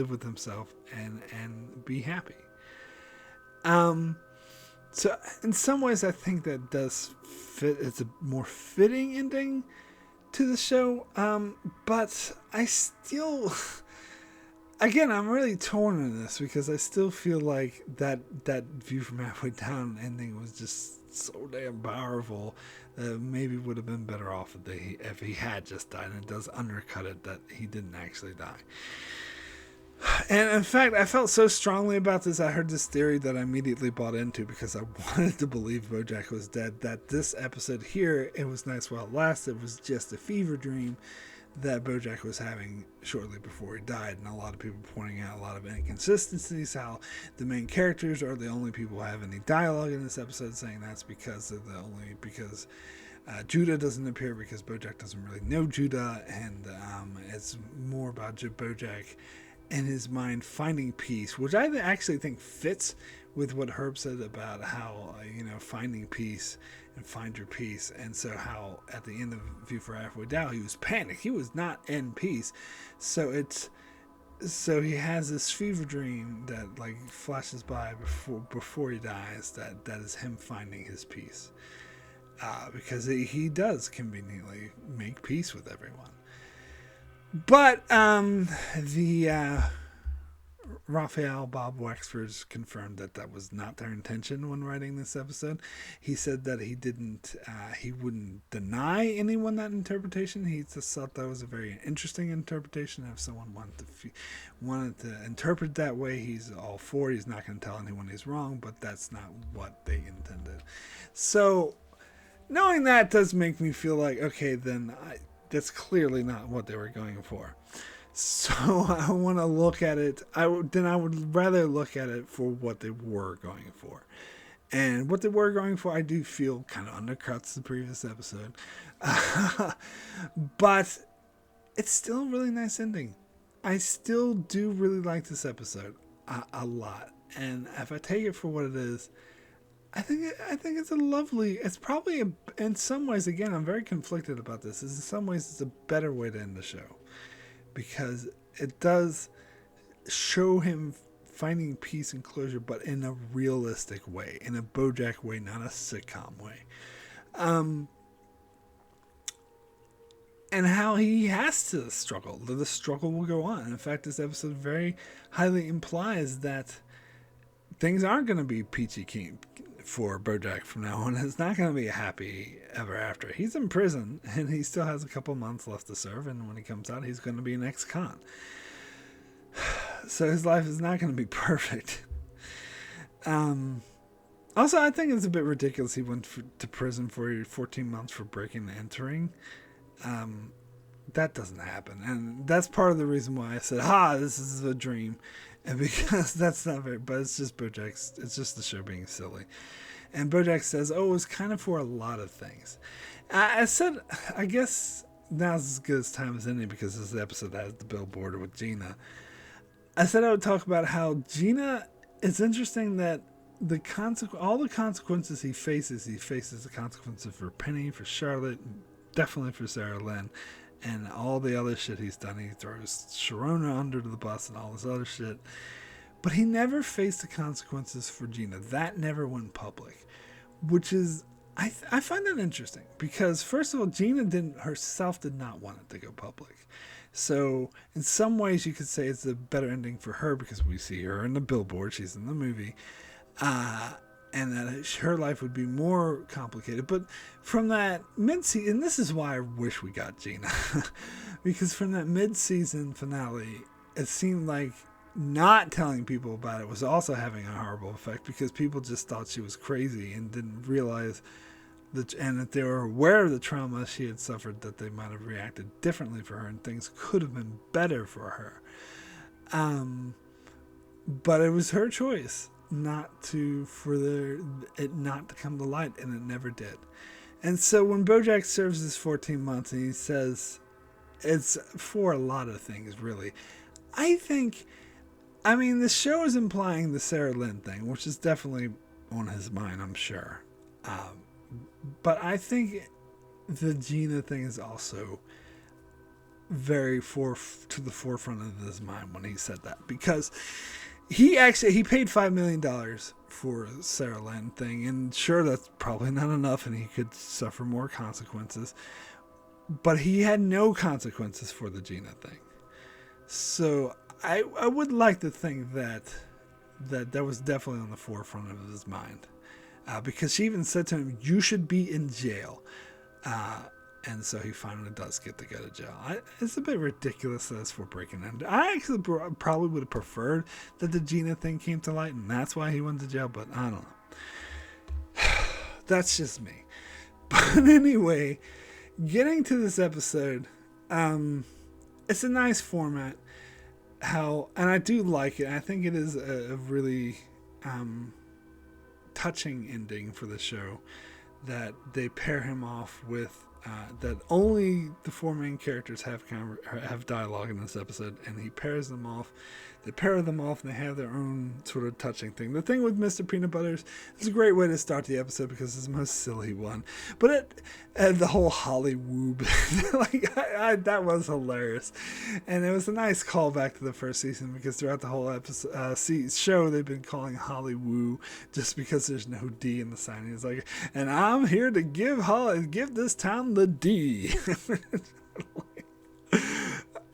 with himself and be happy. So in some ways, I think that does fit. It's a more fitting ending to the show. But I still. Again, I'm really torn on this because I still feel like that View from Halfway Down ending was just so damn powerful that maybe would have been better off if he had just died. And it does undercut it that he didn't actually die. And in fact, I felt so strongly about this. I heard this theory that I immediately bought into because I wanted to believe Bojack was dead. That this episode here, it was nice while it lasted, was just a fever dream that Bojack was having shortly before he died, and a lot of people pointing out a lot of inconsistencies, how the main characters are the only people who have any dialogue in this episode, saying that's because Judah doesn't appear because Bojack doesn't really know Judah, and it's more about Bojack in his mind finding peace, which I actually think fits with what Herb said about how finding peace and find your peace. And so how at the end of View for Halfway Down, he was panicked. He was not in peace. So it's so he has this fever dream that like flashes by before he dies. That is him finding his peace, because he does conveniently make peace with everyone. But the Raphael Bob Wexford confirmed that was not their intention when writing this episode. He said that he wouldn't deny anyone that interpretation. He just thought that was a very interesting interpretation. If someone wanted to interpret that way, he's all for it. He's not going to tell anyone he's wrong, but that's not what they intended. So knowing that does make me feel like, okay, then that's clearly not what they were going for. So I want to look at it. I would rather look at it for what they were going for. And what they were going for, I do feel kind of undercuts the previous episode. But it's still a really nice ending. I still do really like this episode a lot. And if I take it for what it is, I think it's a lovely. It's probably in some ways. Again, I'm very conflicted about this. In some ways, it's a better way to end the show, because it does show him finding peace and closure, but in a realistic way, in a Bojack way, not a sitcom way. And how he has to struggle. The struggle will go on. In fact, this episode very highly implies that things aren't going to be peachy keen for Bojack from now on. It's not going to be a happy ever after. He's in prison, and he still has a couple months left to serve, and when he comes out, he's going to be an ex-con. So his life is not going to be perfect. Also, I think it's a bit ridiculous he went to prison for 14 months for breaking and entering. That doesn't happen, and that's part of the reason why I said, this is a dream. And because that's not very, but it's just it's just the show being silly. And Bojack says, it's kind of for a lot of things. I said, I guess now's as good as time as any, because this episode has the billboard with Gina. I said I would talk about how Gina, it's interesting that all the consequences he faces the consequences for Penny, for Charlotte, definitely for Sarah Lynn, and all the other shit he's done. He throws Sharona under the bus and all this other shit. But he never faced the consequences for Gina. That never went public. Which is, I find that interesting. Because, first of all, Gina herself did not want it to go public. So, in some ways, you could say it's a better ending for her, because we see her in the billboard. She's in the movie. And that her life would be more complicated. But from that mid-season, and this is why I wish we got Gina, because from that mid-season finale, it seemed like not telling people about it was also having a horrible effect, because people just thought she was crazy and didn't realize and that they were aware of the trauma she had suffered, that they might have reacted differently for her and things could have been better for her. But it was her choice not to come to light, and it never did. And so when Bojack serves his 14 months and he says it's for a lot of things, really, the show is implying the Sarah Lynn thing, which is definitely on his mind, I'm sure. But I think the Gina thing is also very to the forefront of his mind when he said that, because he paid $5 million for Sarah Lynn thing, and sure, that's probably not enough, and he could suffer more consequences, but he had no consequences for the Gina thing. So I would like to think that was definitely on the forefront of his mind, because she even said to him, "You should be in jail." And so he finally does get to go to jail. It's a bit ridiculous that it's for breaking in. I actually probably would have preferred that the Gina thing came to light, and that's why he went to jail, but I don't know. That's just me. But anyway, getting to this episode, it's a nice format. And I do like it. I think it is a really touching ending for the show, that they pair him off with that only the four main characters have dialogue in this episode, and he pairs them off they pair them off and they have their own sort of touching thing. The thing with Mr. Peanut Butters is a great way to start the episode because it's the most silly one. But the whole Hollywood, that was hilarious. And it was a nice callback to the first season because throughout the whole show they've been calling Hollywood just because there's no D in the sign. It's like, and I'm here to give this town the D.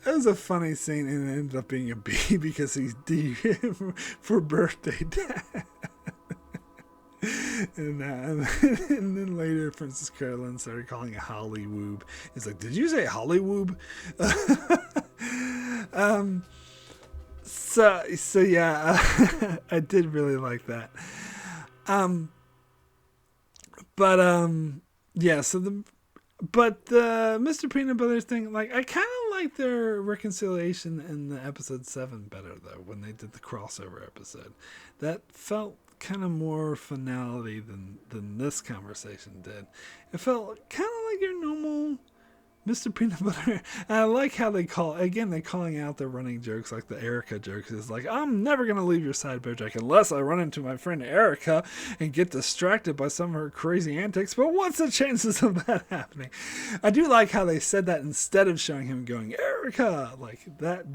It was a funny scene, and it ended up being a B because he's D for birthday dad. And then later, Princess Carolyn started calling it Hollywood. He's like, "Did you say Hollywood?" So yeah, I did really like that. Yeah. But the Mr. Peanut Butter thing, like, I kind of like their reconciliation in the episode 7 better, though, when they did the crossover episode. That felt kind of more finality than this conversation did. It felt kind of like your normal Mr. Peanut Butter. And I like how they're calling out their running jokes, like the Erica jokes. It's like, I'm never going to leave your side, Bojack, unless I run into my friend Erica and get distracted by some of her crazy antics. But what's the chances of that happening? I do like how they said that instead of showing him going, Erica! Like, that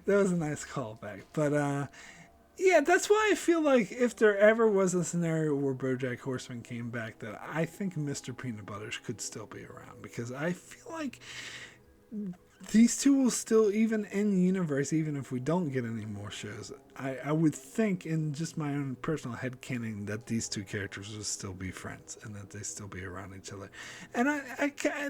was a nice callback. But, yeah, that's why I feel like if there ever was a scenario where Bojack Horseman came back, that I think Mr. Peanut Butter could still be around, because I feel like these two will still, even in universe, even if we don't get any more shows, I would think, in just my own personal headcanon, that these two characters will still be friends and that they still be around each other. And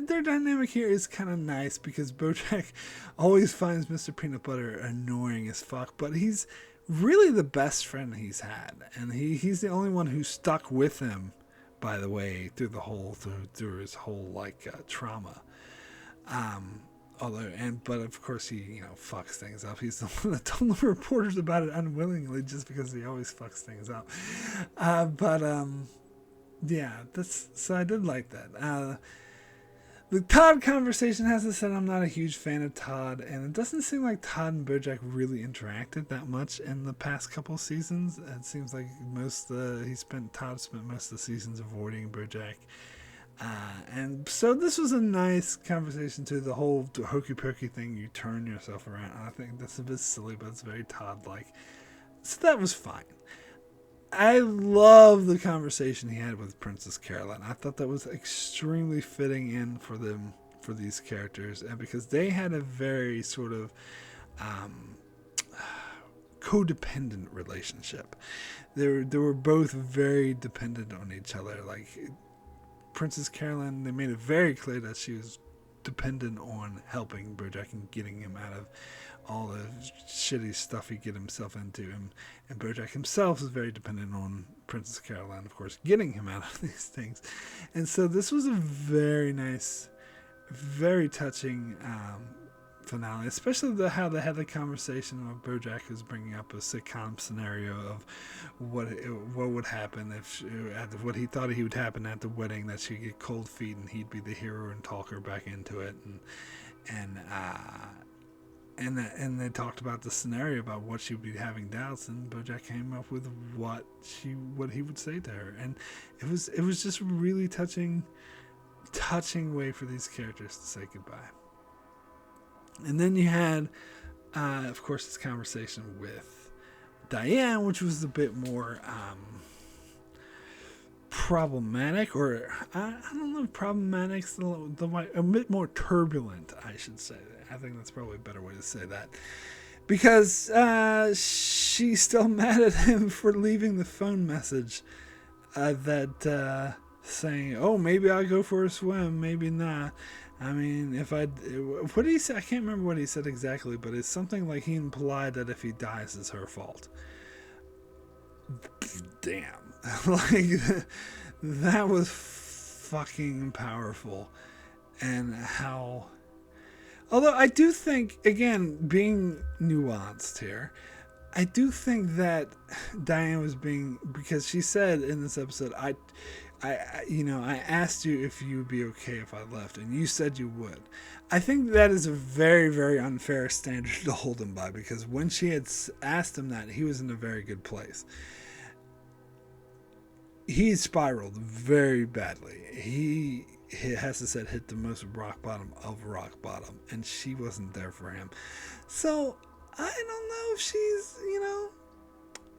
their dynamic here is kind of nice because Bojack always finds Mr. Peanut Butter annoying as fuck, but he's really the best friend he's had, and he's the only one who stuck with him, by the way, through his whole trauma. But of course he fucks things up. He's the one that told the reporters about it unwillingly, just because he always fucks things up. Yeah, so I did like that. The Todd conversation has to say I'm not a huge fan of Todd, and it doesn't seem like Todd and Bojack really interacted that much in the past couple seasons. It seems like Todd spent most of the seasons avoiding Bojack. And so this was a nice conversation too. The whole hokey pokey thing, you turn yourself around. I think that's a bit silly, but it's very Todd-like. So that was fine. I love the conversation he had with Princess Carolyn. I thought that was extremely fitting in for these characters, and because they had a very sort of codependent relationship. They were both very dependent on each other. Like Princess Carolyn, they made it very clear that she was dependent on helping Bojack and getting him out of all the shitty stuff he'd get himself into. And Bojack himself is very dependent on Princess Carolyn, of course, getting him out of these things. And so this was a very nice, very touching finale, especially how they had the conversation of Bojack was bringing up a sitcom scenario of what would happen if what he thought he would happen at the wedding, that she'd get cold feet and he'd be the hero and talk her back into it, and they talked about the scenario about what she would be having doubts, and Bojack came up with what he would say to her, and it was just a really touching way for these characters to say goodbye. And then you had, of course, this conversation with Diane, which was a bit more problematic, or I don't know if problematic's a bit more turbulent, I should say. I think that's probably a better way to say that, because she's still mad at him for leaving the phone message saying, "Oh, maybe I'll go for a swim, maybe not." I mean, what did he say? I can't remember what he said exactly, but it's something like he implied that if he dies, it's her fault. Damn. That was fucking powerful. And how... Although I do think, again, being nuanced here, I do think that Diane was because she said in this episode, I asked you if you would be okay if I left, and you said you would. I think that is a very, very unfair standard to hold him by, because when she had asked him that, he was in a very good place. He spiraled very badly. He has to said hit the most rock bottom of rock bottom, and she wasn't there for him. So I don't know if she's,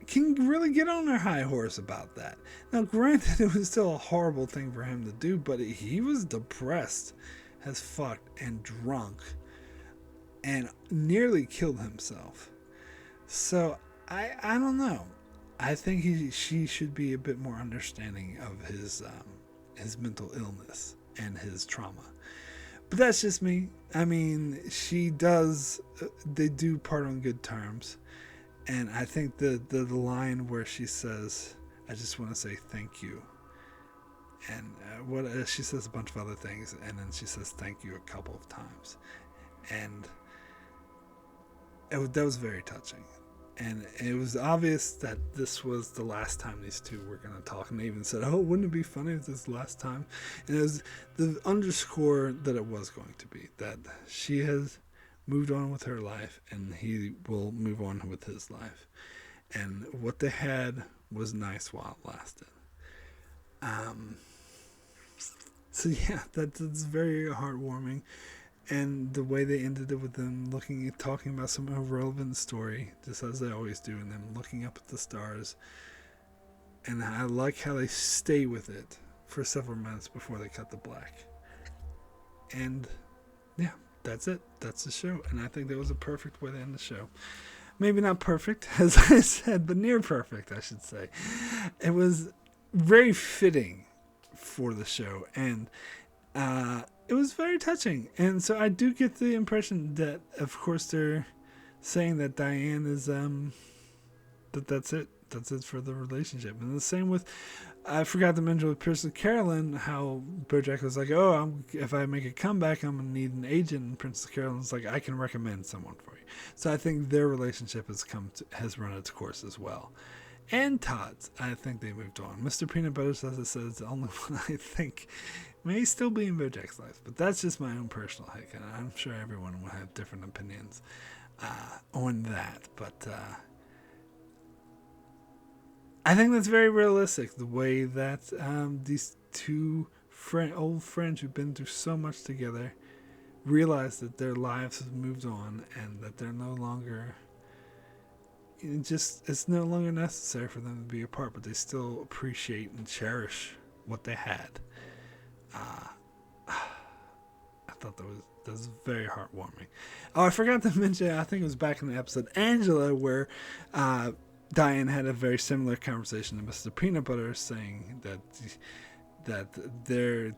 can really get on her high horse about that. Now, granted, it was still a horrible thing for him to do, but he was depressed as fuck and drunk and nearly killed himself. So I don't know. I think she should be a bit more understanding of his mental illness and his trauma. But that's just me. I mean, they do part on good terms. And I think the line where she says, I just want to say thank you. And she says a bunch of other things. And then she says thank you a couple of times. And that was very touching. And it was obvious that this was the last time these two were going to talk. And they even said, wouldn't it be funny if this is the last time? And it was the underscore that it was going to be. That she has moved on with her life, and he will move on with his life. And what they had was nice while it lasted. So yeah, that's very heartwarming. And the way they ended it with them talking about some irrelevant story, just as they always do, and them looking up at the stars. And I like how they stay with it for several minutes before they cut the black. And yeah, that's it. That's the show. And I think that was a perfect way to end the show. Maybe not perfect, as I said, but near perfect, I should say. It was very fitting for the show. And it was very touching. And so I do get the impression that, of course, they're saying that Diane is, that's it. That's it for the relationship. And the same with, I forgot to mention with Princess Carolyn, how Bojack was like, if I make a comeback, I'm going to need an agent. And Princess Carolyn's like, I can recommend someone for you. So I think their relationship has run its course as well. And Todd's, I think they moved on. Mr. Peanut Butter, as I said, is the only one I think may still be in Bojack's life. But that's just my own personal take, and I'm sure everyone will have different opinions on that. But I think that's very realistic, the way that these two old friends who've been through so much together realize that their lives have moved on and that they're no longer... it's no longer necessary for them to be apart, but they still appreciate and cherish what they had. I thought that was very heartwarming. Oh, I forgot to mention, I think it was back in the episode Angela, where Diane had a very similar conversation to Mr. Peanut Butter, saying that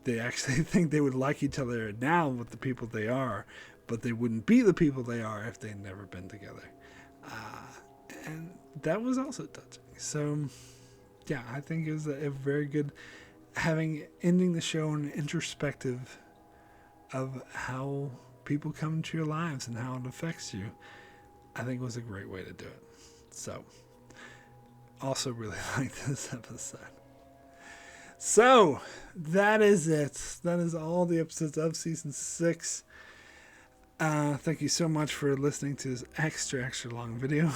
they actually think they would like each other now with the people they are, but they wouldn't be the people they are if they'd never been together. And that was also touching. So, yeah, I think it was a very good ending the show on an introspective of how people come into your lives and how it affects you. I think it was a great way to do it. So, also really liked this episode. So, that is it. That is all the episodes of Season 6. Thank you so much for listening to this extra long video.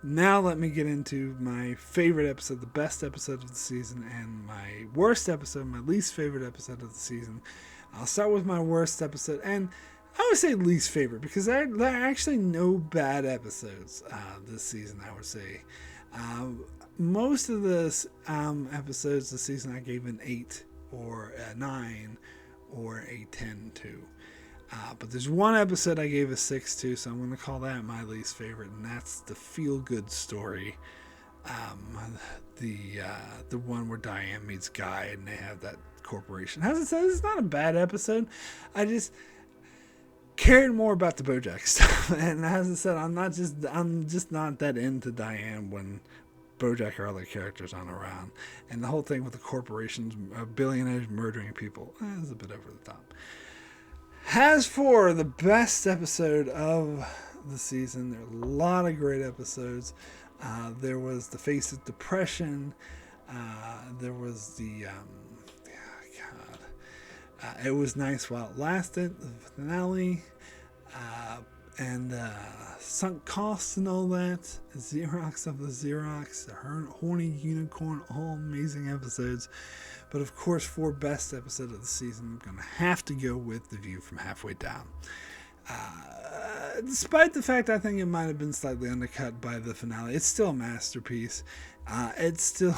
Now let me get into my favorite episode, the best episode of the season, and my worst episode, my least favorite episode of the season. I'll start with my worst episode, and I would say least favorite, because there are actually no bad episodes this season, I would say. Most of the episodes this season I gave an 8 or a 9 or a 10 to. But there's one episode I gave a 6 to, so I'm going to call that my least favorite, and that's the feel-good story. The one where Diane meets Guy and they have that corporation. As I said, it's not a bad episode. I just cared more about the Bojack stuff. And as I said, I'm just not that into Diane when Bojack or other characters aren't around. And the whole thing with the corporations, billionaires murdering people, is a bit over the top. As for the best episode of the season, there are a lot of great episodes. There was The Face of Depression. There was the it was nice while it lasted. The finale, and sunk costs and all that. Xerox of the Xerox, the Horny Unicorn, all amazing episodes. But of course, for best episode of the season, I'm going to have to go with The View from Halfway Down. Despite the fact I think it might have been slightly undercut by the finale, it's still a masterpiece. It's still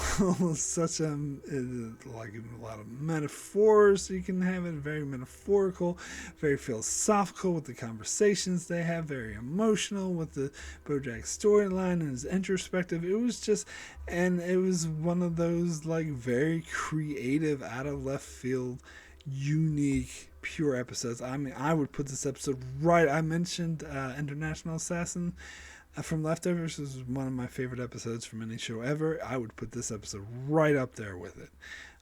such like a lot of metaphors. You can have it very metaphorical, very philosophical with the conversations they have, very emotional with the Bojack storyline and his introspective. It was one of those like very creative, out of left field, unique, pure episodes. I mean, I would put this episode right. I mentioned International Assassin from Leftovers. This is one of my favorite episodes from any show ever. I would put this episode right up there with it.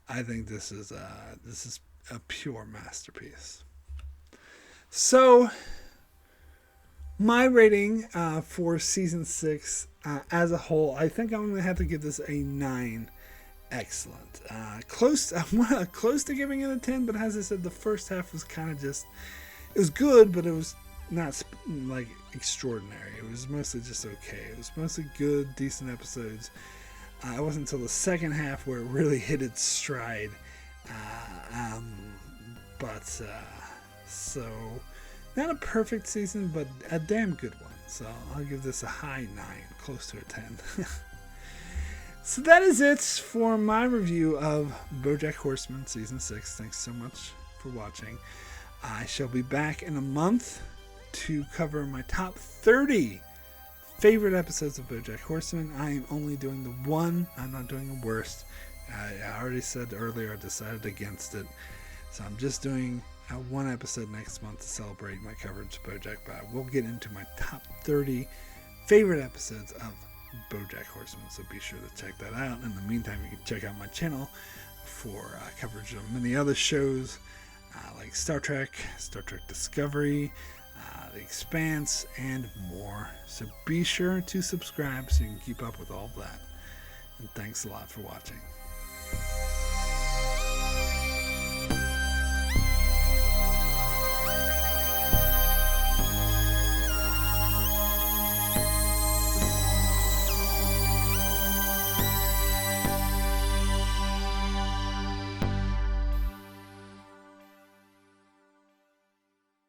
I think this is a pure masterpiece. So, my rating for season 6 as a whole, I think I'm going to have to give this a 9. Excellent. Close to giving it a 10, but as I said, the first half was kind of just, it was good, but it was not like extraordinary. It was mostly just okay. It was mostly good, decent episodes. It wasn't until the second half where it really hit its stride. So not a perfect season, but a damn good one. So I'll give this a high 9, close to a 10. So that is it for my review of Bojack Horseman Season 6. Thanks so much for watching. I shall be back in a month to cover my top 30 favorite episodes of Bojack Horseman. I am only doing the one. I'm not doing the worst. I already said earlier I decided against it. So I'm just doing one episode next month to celebrate my coverage of Bojack. But I will get into my top 30 favorite episodes of Bojack Horseman, so be sure to check that out. In the meantime, you can check out my channel for coverage of many other shows like Star Trek Discovery, The Expanse, and more. So be sure to subscribe so you can keep up with all that. And thanks a lot for watching.